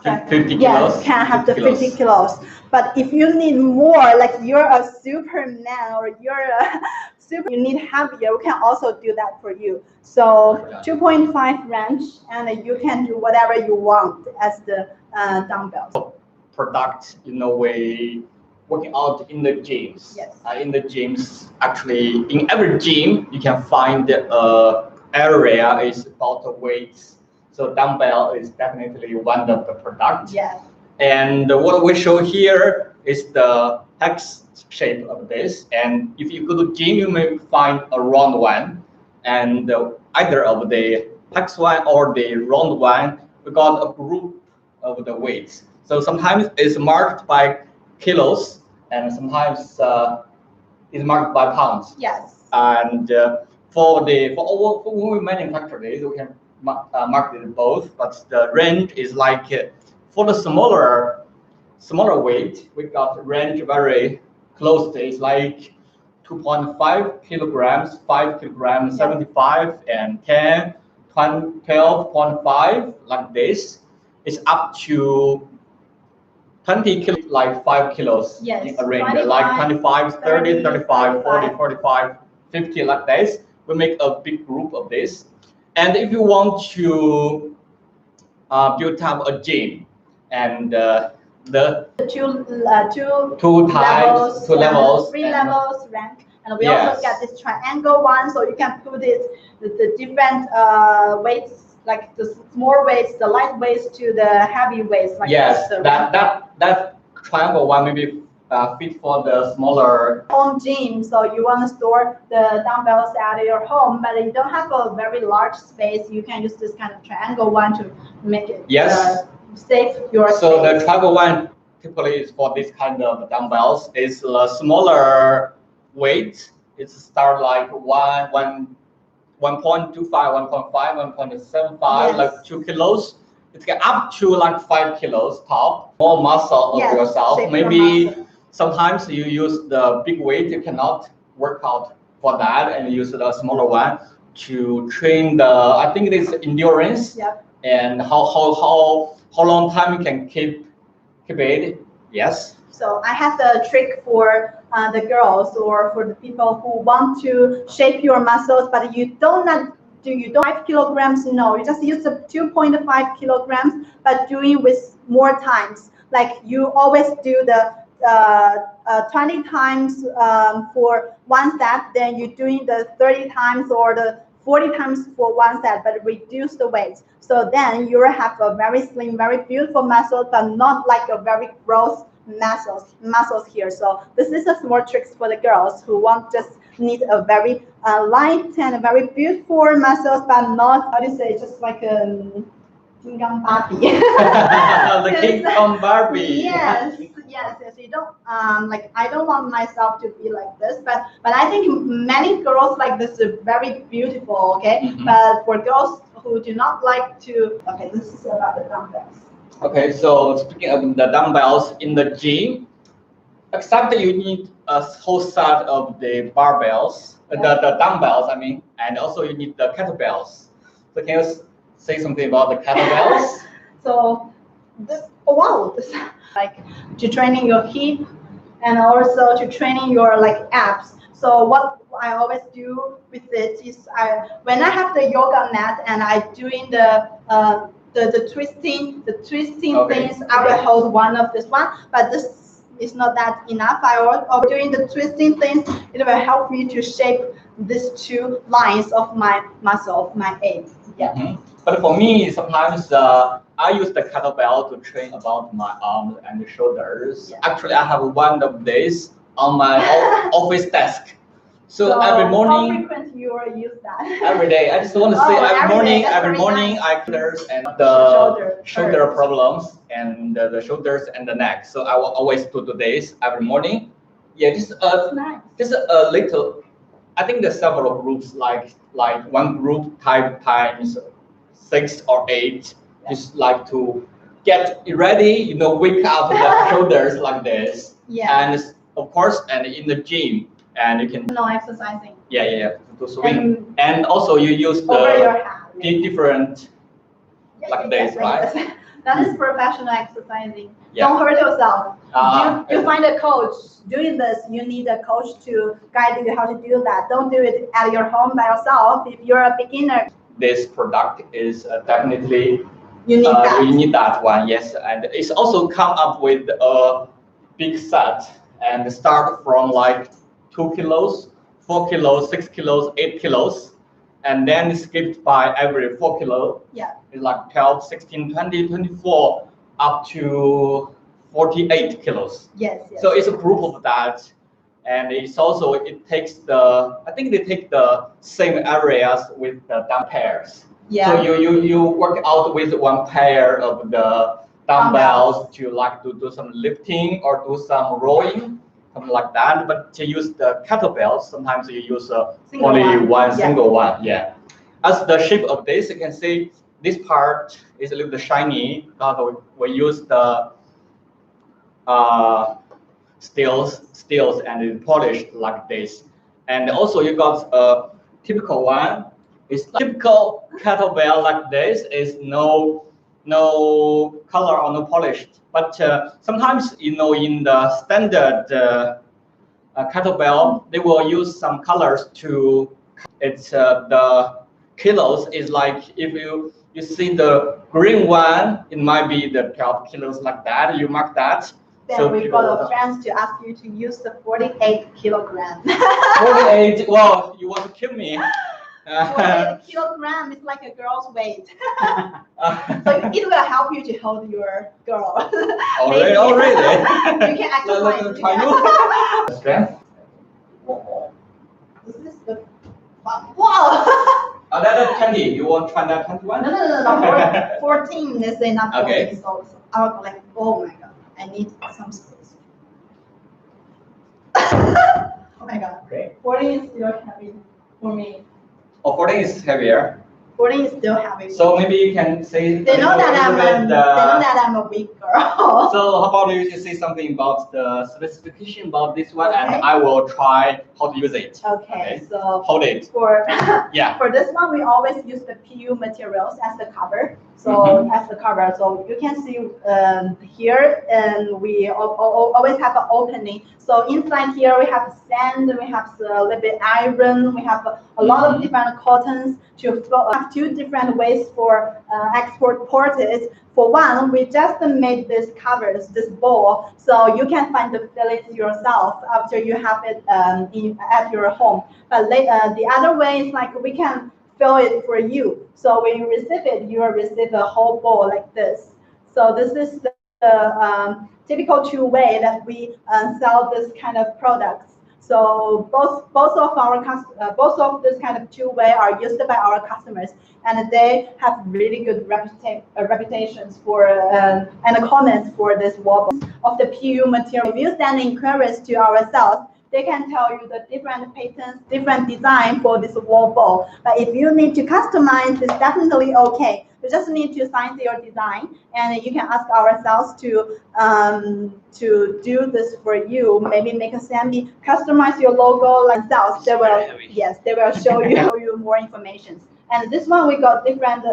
50 yes, kilos. can have 50 the 50 kilos. But if you need more, like you're a Superman or you're a you need heavier, we can also do that for you. So 2.5 range, and you can do whatever you want as the dumbbells. Product in a way, working out in the gyms. Yes. In the gyms, actually, in every gym, you can find area is about the weights. So dumbbell is definitely one of the products. Yes. And what we show here is the hex shape of this. And if you go to gym, you may find a round one. And either of the hex one or the round one, we got a group of the weights. So sometimes it's marked by kilos, and sometimes it's marked by pounds. Yes. And for when we manufacture this, we can mark it both. But the range is like for the smaller weight, we got range very close. It's like 2.5 kilograms, 5 kilograms, 75, and 10, 12.5, like this. It's up to 20 kilos, like 5 kilos in a range, 25, like 25, 30, 35, 40, 35. 45, 50, like this. We make a big group of this. And if you want to build up a gym, and the two levels, three levels rank, and we also get this triangle one, so you can put it the different weights, like the small weights, the light weights to the heavy weights. Like yes, that triangle one maybe fit for the smaller home gym. So you want to store the dumbbells at your home, but you don't have a very large space. You can use this kind of triangle one to make it save your So space. the triangle one typically is for this kind of dumbbells. It's a smaller weight. It's start like 1.25, 1.5, 1.75, like 2 kilos. It get up to like 5 kilos top. More muscle of yourself. Maybe sometimes you use the big weight. You cannot work out for that, and use the smaller one to train the. I think it is endurance. Yep. And how long time you can keep it. Yes. So I have the trick for the girls or for the people who want to shape your muscles, but you don't 5 kilograms. No, you just use the 2.5 kilograms, but doing with more times. Like you always do the 20 times for one set, then you're doing the 30 times or the 40 times for one set, but reduce the weight. So then you have a very slim, very beautiful muscle, but not like a very gross muscles here. So this is a small tricks for the girls who need a very light and a very beautiful muscles, but not, how do you say, just like a King Kong Barbie. The King Kong Barbie. Yes. You don't like. I don't want myself to be like this, but I think many girls like this is very beautiful. Okay, but for girls who do not like to. Okay, this is about the dumbbells. Okay, so speaking of the dumbbells in the gym, except you need a whole set of the barbells, the dumbbells, I mean, and also you need the kettlebells. So can you say something about the kettlebells? So this, this like to training your hip and also to training your like abs. So what I always do with it is when I have the yoga mat and I doing the twisting things, I will hold one of this one, but this is not that enough. I also doing the twisting things. It will help me to shape these two lines of my muscle, of my abs. Yeah. But for me, sometimes I use the kettlebell to train about my arms and the shoulders. Yeah. Actually, I have one of these on my office desk. So every morning. How frequent you use that? Every day. I just want to say every morning I clears and the shoulder problems and the shoulders and the neck. So I will always do this every morning. Yeah, just a little. I think there's several groups like one group times 6 or 8. Just like to get ready, you know, wake up the shoulders like this. Yeah. And of course, and in the gym, and you can. No exercising. Yeah. To swing. And also you use Over your the hand. different like this, right? Yes. That is professional exercising. Yeah. Don't hurt yourself. You yeah. find a coach doing this. You need a coach to guide you how to do that. Don't do it at your home by yourself. If you're a beginner, This product is definitely you need that. you need that one, yes. And it's also come up with a big set and start from like 2 kilos, 4 kilos, 6 kilos, 8 kilos, and then skipped by every 4 kilo. Yeah. It's like 12, 16, 20, 24, up to 48 kilos. Yes. So it's a proof of that. And it's also, I think they take the same areas with the dumb pairs. Yeah. So you work out with one pair of the dumbbells to like to do some lifting or do some rowing, something like that. But to use the kettlebells, sometimes you use only one single one. Yeah. As the shape of this, you can see this part is a little bit shiny because we use the steels and polished like this. And also you got a typical one. It's typical kettlebell like this is no color or no polished. But sometimes, you know, in the standard kettlebell, they will use some colors to. It's the kilos is like if you see the green one, it might be the 12 kilos like that. You mark that. Then So we've got a friend to ask you to use the 48 kilograms. 48. Well, you want to kill me. 48 kilograms is like a girl's weight. So it will help you to hold your girl. Already. You can exercise. Let me try strength. This is the wow. That's 20. You want to try that 21? No. 14 is enough. Okay. So I'll go like, oh my god. I need some space. Oh my god. Great. 14 is still heavy for me. Oh, 14 is heavier. 14 is still heavy. So maybe you can say. They know that I'm a weak girl. So how about you say something about the specification about this one, Okay. and I will try how to use it. Okay, so Hold it. for Yeah. for this one, we always use the PU materials as the cover. So as the cover, so you can see here, and we always have an opening. So inside here we have sand, we have a little bit iron, we have a lot of different cottons to flow. Have two different ways for export ports. For one, we just made this covers, this ball, so you can find the fillets yourself after you have it at your home. But the other way is like we can fill it for you. So when you receive it, you will receive a whole bowl like this. So this is the typical two-way that we sell this kind of products. So both of this kind of two-way are used by our customers, and they have really good reputations for and comments for this wall of the PU material. If you send inquiries to our sales, they can tell you the different patterns, different design for this wall ball. But if you need to customize, it's definitely okay. You just need to sign your design, and you can ask our sales to do this for you. Maybe make a sample, customize your logo like sales. They will show you more information. And this one we got different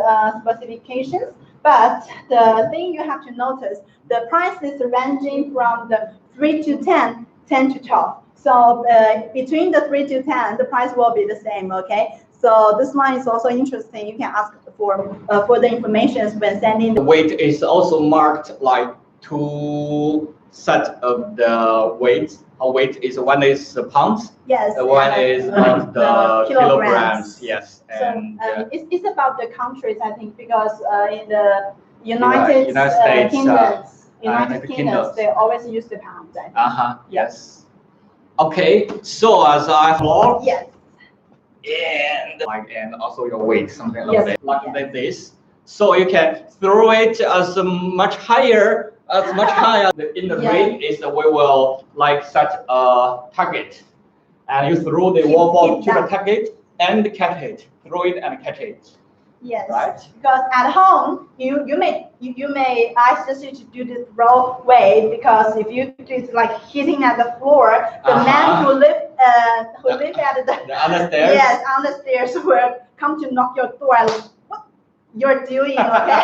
specifications. But the thing you have to notice, the price is ranging from the 3 to 10, 10 to 12. So between the 3 to 10, the price will be the same, okay? So this one is also interesting. You can ask for the information when sending. The weight is also marked like two sets of the weights. Our weight is one is pounds. Yes. The one is the kilograms. Yes. And it's about the countries, I think, because in the United Kingdom, they always use the pounds. Yes. Okay. So as I thought. Yes. And also your weight, something like this. So you can throw it as much higher in the ring is we will like set a target, and you throw the wall ball to the target and catch it, throw it and catch it. Yes. Right? Because at home, you may I suggest you to do this raw way, because if you do it like hitting at the floor, the man who live at The understairs. yes, on the stairs will come to knock your door. Like, what you're doing? Okay.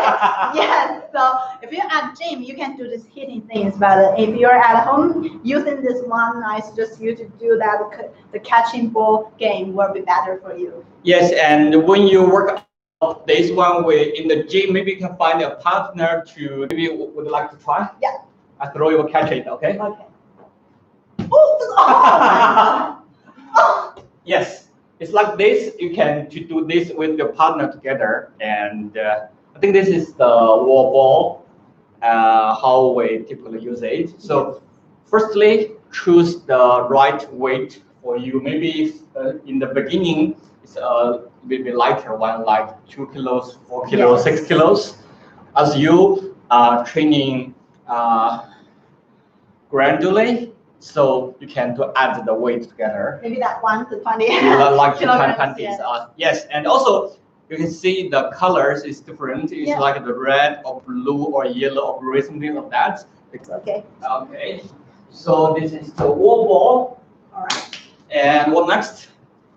Yes. So if you're at gym, you can do this hitting things, but if you're at home using this one, I suggest you to do that. The catching ball game will be better for you. Yes, and when you work out this one way in the gym, maybe you can find a partner to maybe would like to try. Yeah. I throw you will catch it. Okay. Okay. Oh, Yes, it's like this. You can to do this with your partner together, and I think this is the wall ball. How we typically use it. So, firstly, choose the right weight for you. Maybe in the beginning, it's a bit lighter one, like 2 kilos, 4 kilos, 6 kilos. As you are training gradually, so you can add the weight together. maybe that 1 to 20 Like the kilograms, panties. yes. Yes, and also you can see the colors is different. It's Yeah. like the red or blue or yellow or gray, something like that. Okay. Okay. So this is the wall ball. All right. And what next?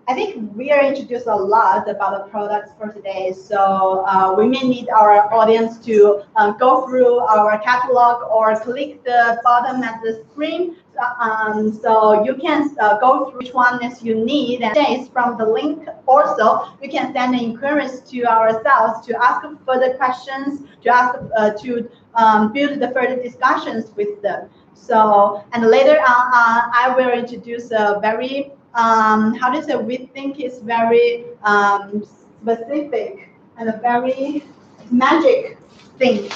I think we are introduced a lot about the products for today, so we may need our audience to go through our catalog or click the bottom at the screen, so you can go through which one is you need, and from the link also you can send inquiries to ourselves to ask further questions, to ask build the further discussions with them. So, and later on, I will introduce a very how do you say, we think is very specific and a very magic thing.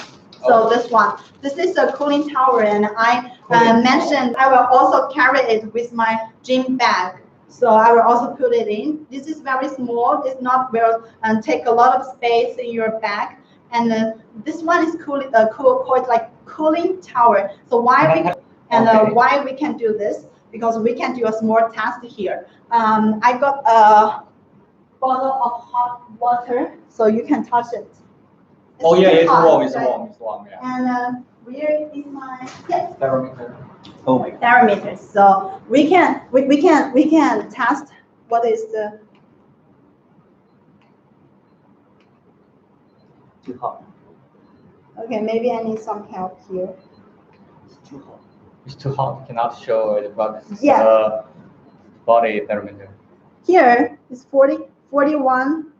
So this is a cooling tower, and I mentioned I will also carry it with my gym bag. So I will also put it in. This is very small. It's not will take a lot of space in your bag. And this one is called like cooling tower. So why we can do this? Because we can do a small task here. I got a bottle of hot water, so you can touch it. Oh yeah, it's hot, warm. It's right? warm. It's warm. Yeah. And where is my Thermometer. Oh my God. thermometer? So we can test what is the Too hot. okay. Maybe I need some help here. It's too hot. It's too hot. Cannot show it, but this is Yeah. the body thermometer. Here is 41.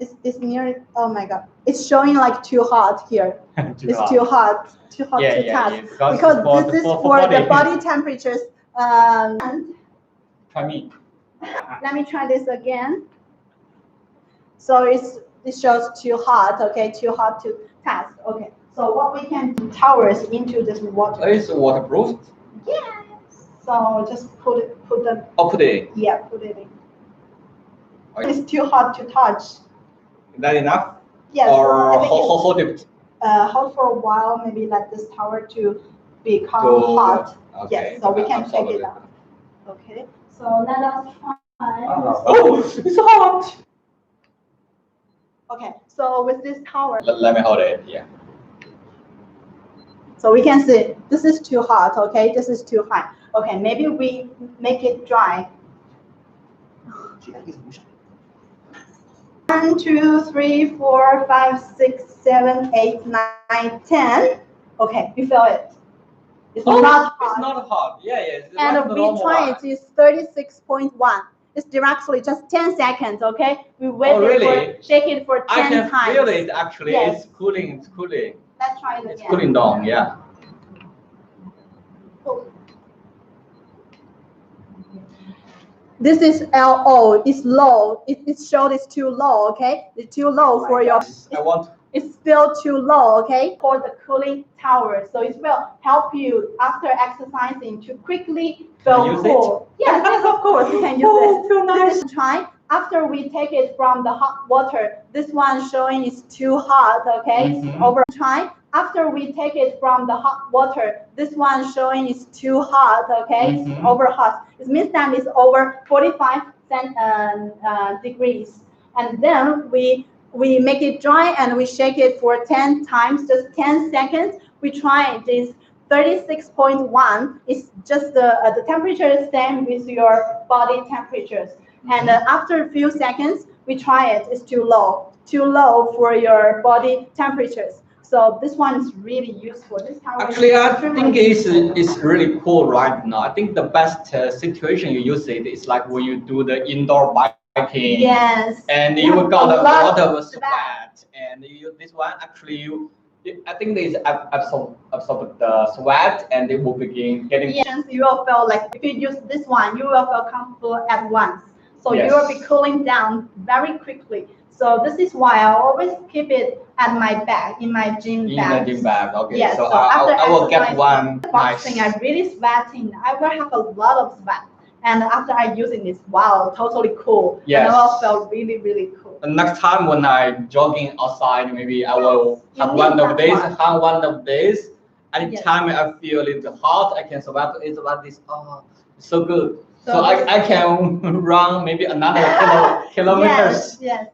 It's near. Oh my God! It's showing like too hot here. It's too hot to test because this is for the body temperatures. Try me. Let me try this again. So it shows too hot. Okay, too hot to test. Okay. So what we can do, towers into this water. It's waterproof. Yes. So just put it in. Put it. Yeah, put it in. It's too hot to touch. Is that enough? Yes. Or I think hold it. hold for a while. Maybe let this tower to become hot. Okay. Yes. So we can check absolutely. it out. Okay. So let us try. Oh, it's hot. Okay. So with this tower. Let me hold it. Yeah. So we can see this is too hot, okay? This is too hot. Okay, maybe we make it dry. 1, 2, 3, 4, 5, 6, 7, 8, 9, 10. Okay, we feel it. It's not hot. It's not hot. Yeah, yeah. It's And like the we normal try one. it is 36.1. It's directly just 10 seconds, okay? We wait really? shake it for 10 I can times. feel it actually. Yes. It's cooling. It's cooling. Let's try it again. It's cooling down. Yeah. This is LO. It's low. It showed it's too low. Okay, it's too low for your. I want. It's still too low. Okay, for the cooling tower. So it will help you after exercising to quickly feel use cool. Yes, yes, of course you can use it. Feel nice. Try. After we take it from the hot water, this one showing is too hot. Okay, Mhm. over try. After we take it from the hot water, this one showing is too hot, okay? It's Mhm. over hot. It means that it's over 45 degrees. and then we make it dry and we shake it for 10 times, just 10 seconds. We try this 36.1 is just the temperature is same with your body temperatures. And after a few seconds, we try it. It's too low for your body temperatures. So this one is really useful. This Actually, I think it's really cool right now. I think the best situation you use it is like when you do the indoor biking. Yes. And you got a lot of sweat, and you use this one. Actually, I think this absorb the sweat, and it will begin getting. Yes, you will feel like if you use this one, you will feel comfortable at once. So Yes. you will be cooling down very quickly. So this is why I always keep it at my bag, in my gym bag. In the gym bag, okay. Yes, So, so after I will get exercising, one. boxing, Nice. I'm really sweating. I will have a lot of sweat. And after I using this, wow, totally cool. Yes. And I will feel really, really cool. The next time when I jogging outside, maybe I will You have need one of that these. one. Have one of these. Yes. Anytime I feel a little hot, I can sweat. It's about this. Oh, it's so good. So So I can run maybe another kilometers. Yes.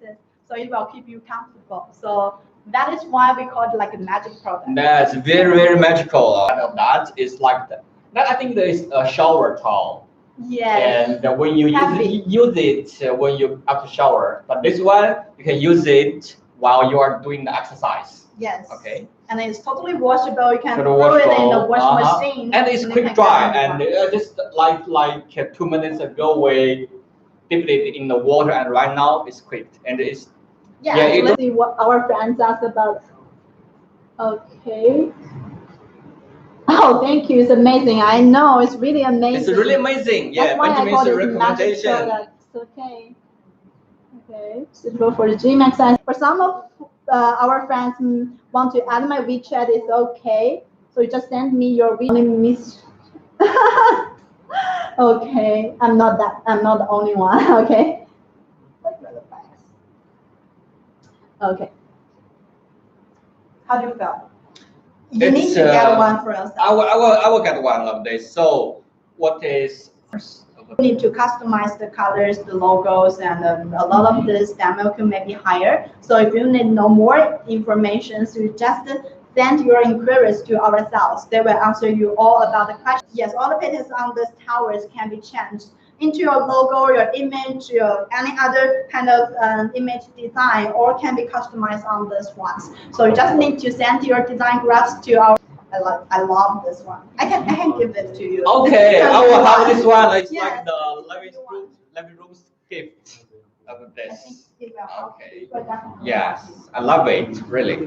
So it will keep you comfortable. So that is why we call it like a magic product. That's very, very magical. Kind of that is like that. I think there is a shower towel. Yes. And when you use it when you after shower. But this one you can use it while you are doing the exercise. Yes. Okay. And it's totally washable. You can Totally throw it in the washable, washing machine. And it's you quick can dry. get And it just like 2 minutes ago, we dipped it in the water, and right now it's quick. And it's yeah, yeah, so it let's see what our friends asked about. Okay. Oh, thank you. It's amazing. I know it's really amazing. it's really amazing. Yeah, That's why I call Benjamin's it magic recommendation. products. Okay. Okay. Suitable for the gym exercise. For some of our friends want to add my WeChat, it's okay. So you just send me your WeChat. Okay. I'm not the only one. Okay. Okay. How do you feel? You need It's, to get one for yourself. I will get one of these. So what is You need to customize the colors, the logos, and a lot of this demo can maybe higher. So if you need no more information, so you just send your inquiries to ourselves. They will answer you all about the questions. Yes, all the patterns on these towers can be changed into your logo, your image, your any other kind of image design, or can be customized on this ones. So you just need to send your design graphs to our. I love this one. I can give it to you. okay? I will have this one. It's Yes. like the living room gift of I think this. it will help Okay. you. It will definitely Yes, help you. I love it. Really.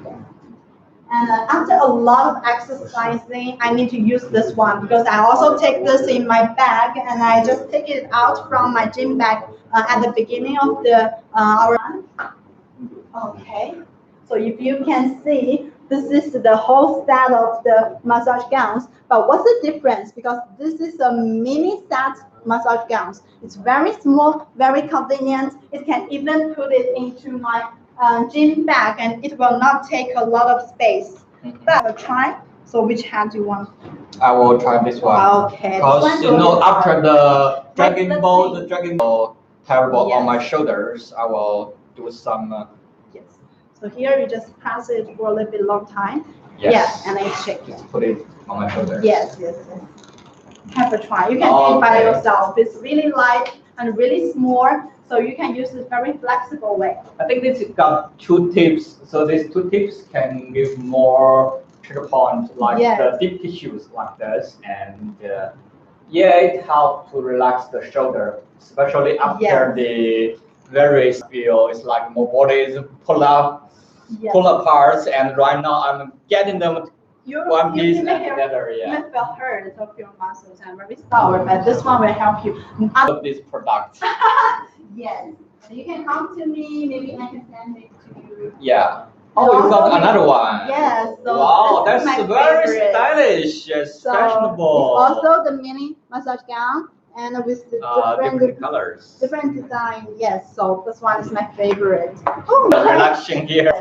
And after a lot of exercising, I need to use this one because I also take this in my bag and I just take it out from my gym bag at the beginning of the our. Okay, so if you can see, this is the whole set of the massage gowns. But what's the difference? Because this is a mini set massage gowns. It's very small, very convenient. It can even put it into my gym bag and it will not take a lot of space. But I'll try. So which hand do you want? I will try this one. Okay. Because you know, after the Dragonboat terrible on Yes. my shoulders, I will do some. Yes. So here you just press it for a little bit long time. Yes. Yeah, and then shake it. Put it on my shoulders. Yes. Have a try. You can do it by Okay. yourself. It's really light and really small, so you can use it very flexible way. I think this got 2 tips. So these 2 tips can give more trigger point, like Yes. the deep tissues like this, and yeah, it helps to relax the shoulder, especially after Yes. the very feel. It's like my body is pull Yes. apart, and right now I'm getting them one piece you and may together. You Yeah, may feel hurt of your muscles and very sour, but this one will help you. of this product. Yes. You can come to me. Maybe I can send it to you. Yeah. Oh, you got another one. Yes. So Wow, this is that's my very favorite. stylish. Yes, So fashionable. it's also the mini massage gown and with the different colors. different design. Yes. So this one is my favorite. Oh, Relaxing here.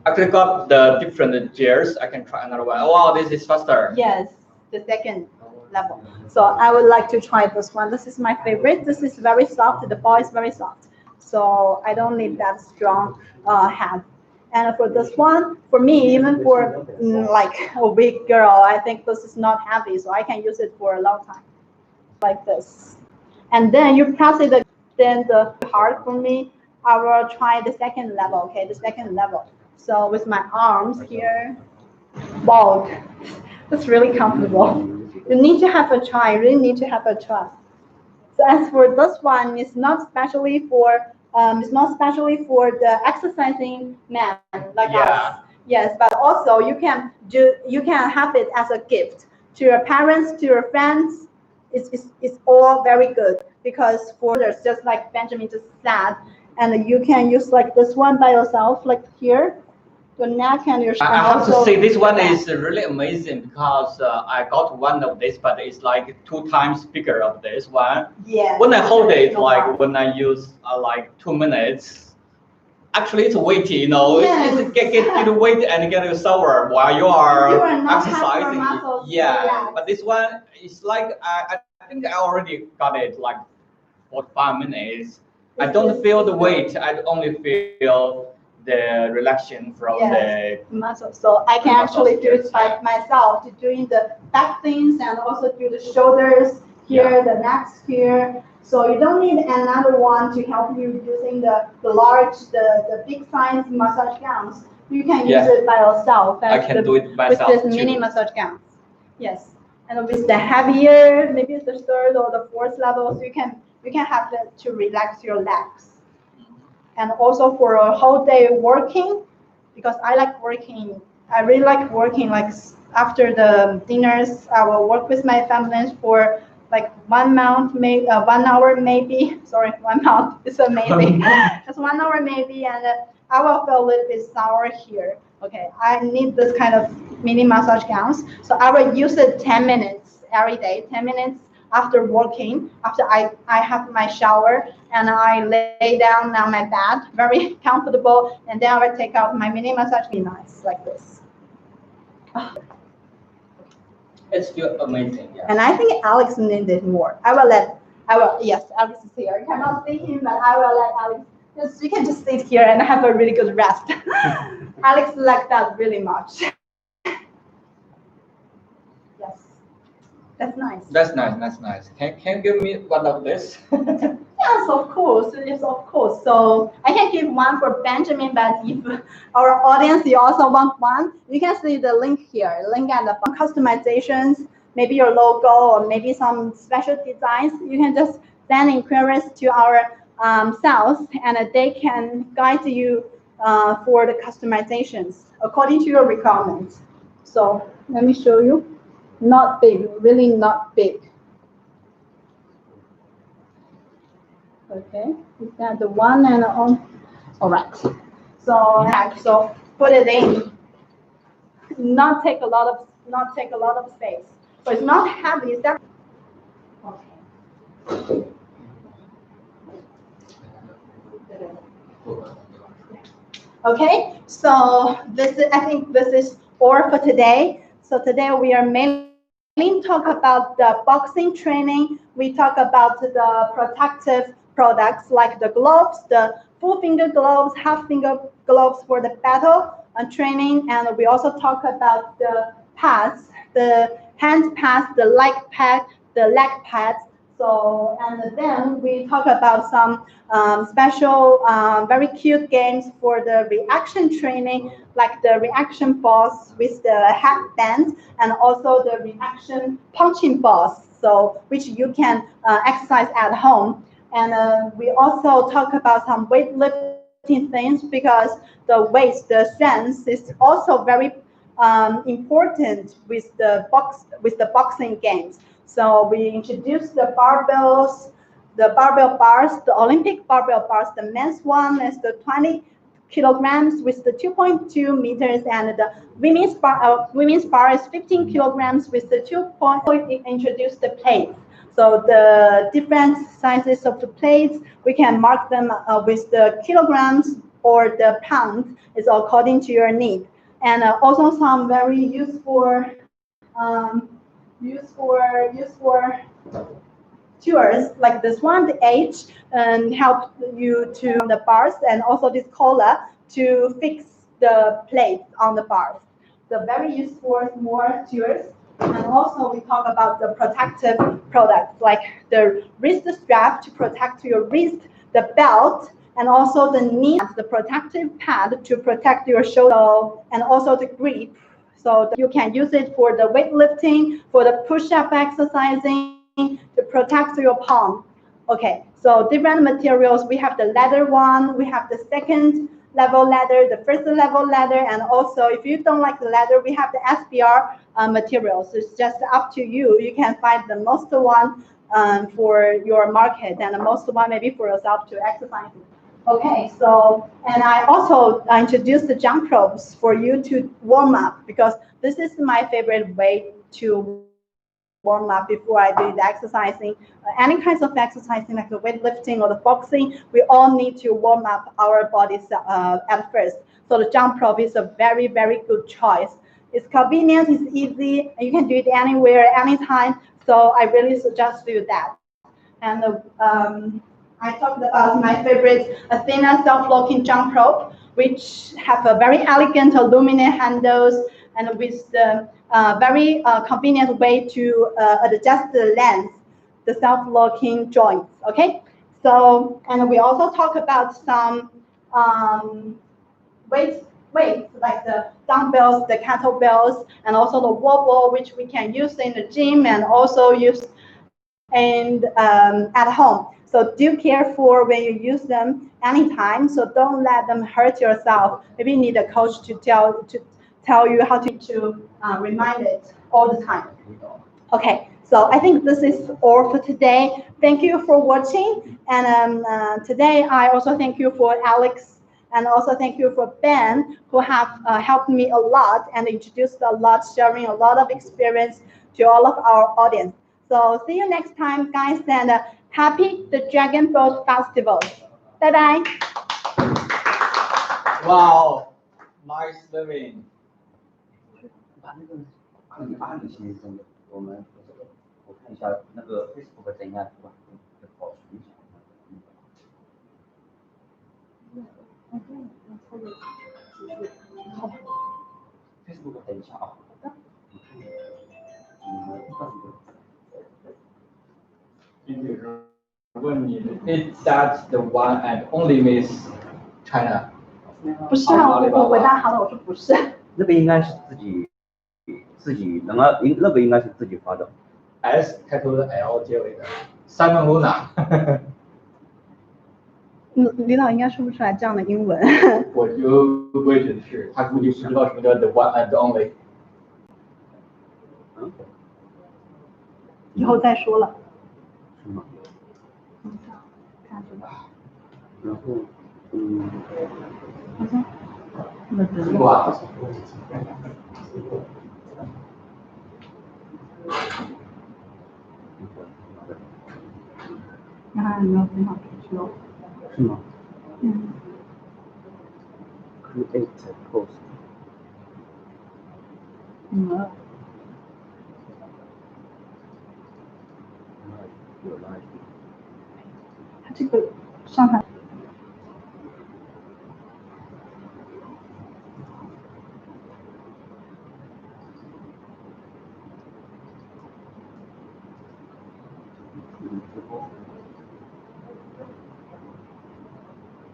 Actually got the different gears. I can try another one. Wow, this is faster. Yes. The second. level. So I would like to try this one. This is my favorite. This is very soft. The ball is very soft. So I don't need that strong hand. And for this one, for me, even for like a weak girl, I think this is not heavy, so I can use it for a long time, like this. And then you press it, then the hard for me, I will try the second level, okay, the second level. So with my arms here, balled, it's really comfortable. You need to have a try, you really need to have a try. So as for this one, it's not specially for the exercising man like us. Yes, but also you can have it as a gift to your parents, to your friends. It's all very good because for others, just like Benjamin just said, and you can use like this one by yourself, like here, your neck and your. I have to say this one is really amazing because I got one of this, but it's like 2 times bigger of this one. Yeah. When I hold it, like when I use like 2 minutes, actually it's weighty, you know. Yes. It's get the weight and get sour while you are not exercising. muscles, Yeah, but this one is like I think I already got it like for 5 minutes. I don't feel the weight. I only feel the relaxation from the muscle. So I can actually do it by myself, to doing the back things and also do the shoulders here, the necks here. So you don't need another one to help you using the large, the big size massage gowns. You can use it by yourself. I can do it myself with this mini massage gowns. Yes, and with the heavier, maybe it's the 3rd or the 4th level, so you can have it to relax your legs. And also for a whole day working, because I like working. I really like working. Like after the dinners, I will work with my family for like 1 month, maybe 1 hour, maybe. Sorry, 1 month. It's a maybe. It's 1 hour maybe, and I will feel a little bit sour here. Okay, I need this kind of mini massage gowns, so I will use it 10 minutes every day. 10 minutes after working, after I have my shower and I lay down on my bed, very comfortable, and then I will take out my mini massage. Be nice like this. It's still amazing. Yeah. And I think Alex needed more. Yes, Alex is here. You cannot see him, but I will let Alex. You can just sit here and have a really good rest. Alex liked that really much. Yes, that's nice. That's nice. That's nice. Can you give me one of this? Yes, of course. Yes, of course. So I can give one for Benjamin, but if our audience, you also want one, you can see the link here. Link at the customizations, maybe your logo or maybe some special designs. You can just send inquiries to our sales, and they can guide you for the customizations according to your requirements. So let me show you. Not big, really not big. Okay, is that the one and on? All right. So put it in. Not take a lot of space. So it's not heavy. Is that? Okay. Okay. So I think this is all for today. So today we are mainly talk about the boxing training. We talk about the protective products like the gloves, the full finger gloves, half finger gloves for the battle training, and we also talk about the pads, the hand pads, the leg pad, the leg pads. So, and then we talk about some special, very cute games for the reaction training, like the reaction balls with the headband, and also the reaction punching balls, so which you can exercise at home. And we also talk about some weightlifting things, because the weight, the strength is also very important with the boxing games. So we introduced the barbells, the barbell bars, the Olympic barbell bars. The men's one is the 20 kilograms with the 2.2 meters, and the women's bar is 15 kilograms with the 2.0. We introduced the plates. So the different sizes of the plates, we can mark them with the kilograms or the pounds. It's according to your need. And also some very useful use for tours like this one, the edge, and help you to the bars, and also this collar to fix the plates on the bars. So very useful for more tours. And also we talk about the protective products like the wrist strap to protect your wrist, the belt, and also the knee, the protective pad to protect your shoulder, and also the grip. So you can use it for the weightlifting, for the push-up exercising, to protect your palm. Okay, so different materials. We have the leather one, we have the second level leather, the first level leather, and also if you don't like the leather, we have the SBR materials. It's just up to you. You can find the most one for your market and the most one maybe for yourself to exercise. Okay, so, and I also introduced the jump ropes for you to warm up, because this is my favorite way to warm up before I do the exercising. Any kinds of exercising like the weightlifting or the boxing, we all need to warm up our bodies at first. So the jump rope is a very, very good choice. It's convenient, it's easy, and you can do it anywhere, anytime. So I really suggest you that. And I talked about my favorite Athena self-locking jump rope, which have a very elegant aluminum handles and with the very convenient way to adjust the length, the self-locking joints. Okay, so and we also talk about some weights like the dumbbells, the kettlebells, and also the wall ball, which we can use in the gym and also use and at home. So do care for when you use them anytime. So don't let them hurt yourself. Maybe you need a coach to tell you how to remind it all the time. Okay, so I think this is all for today. Thank you for watching. And today I also thank you for Alex, and also thank you for Ben, who have helped me a lot and introduced a lot, sharing a lot of experience to all of our audience. So see you next time, guys, and happy the Dragonboat Festival. Bye-bye. Wow, nice swimming. 把那个2020先生的，我看一下那个 Facebook 怎样是吧？保存一下。Facebook 等一下啊。问你 ，Is that the one and only Miss China？ 不是啊，我回答好了，我说不是。那个应该是自己，那个应该是自己发的。S 开头的 L 结尾的 Simon Luna。领导应该说不出来这样的英文。我也觉得是，他估计不知道什么叫 the one and only。以后再说了。是吗？看这个。然后，好像那得哇。那还有没有分享出去哦？是吗？嗯。Create post。有 live。它这个上海。直播。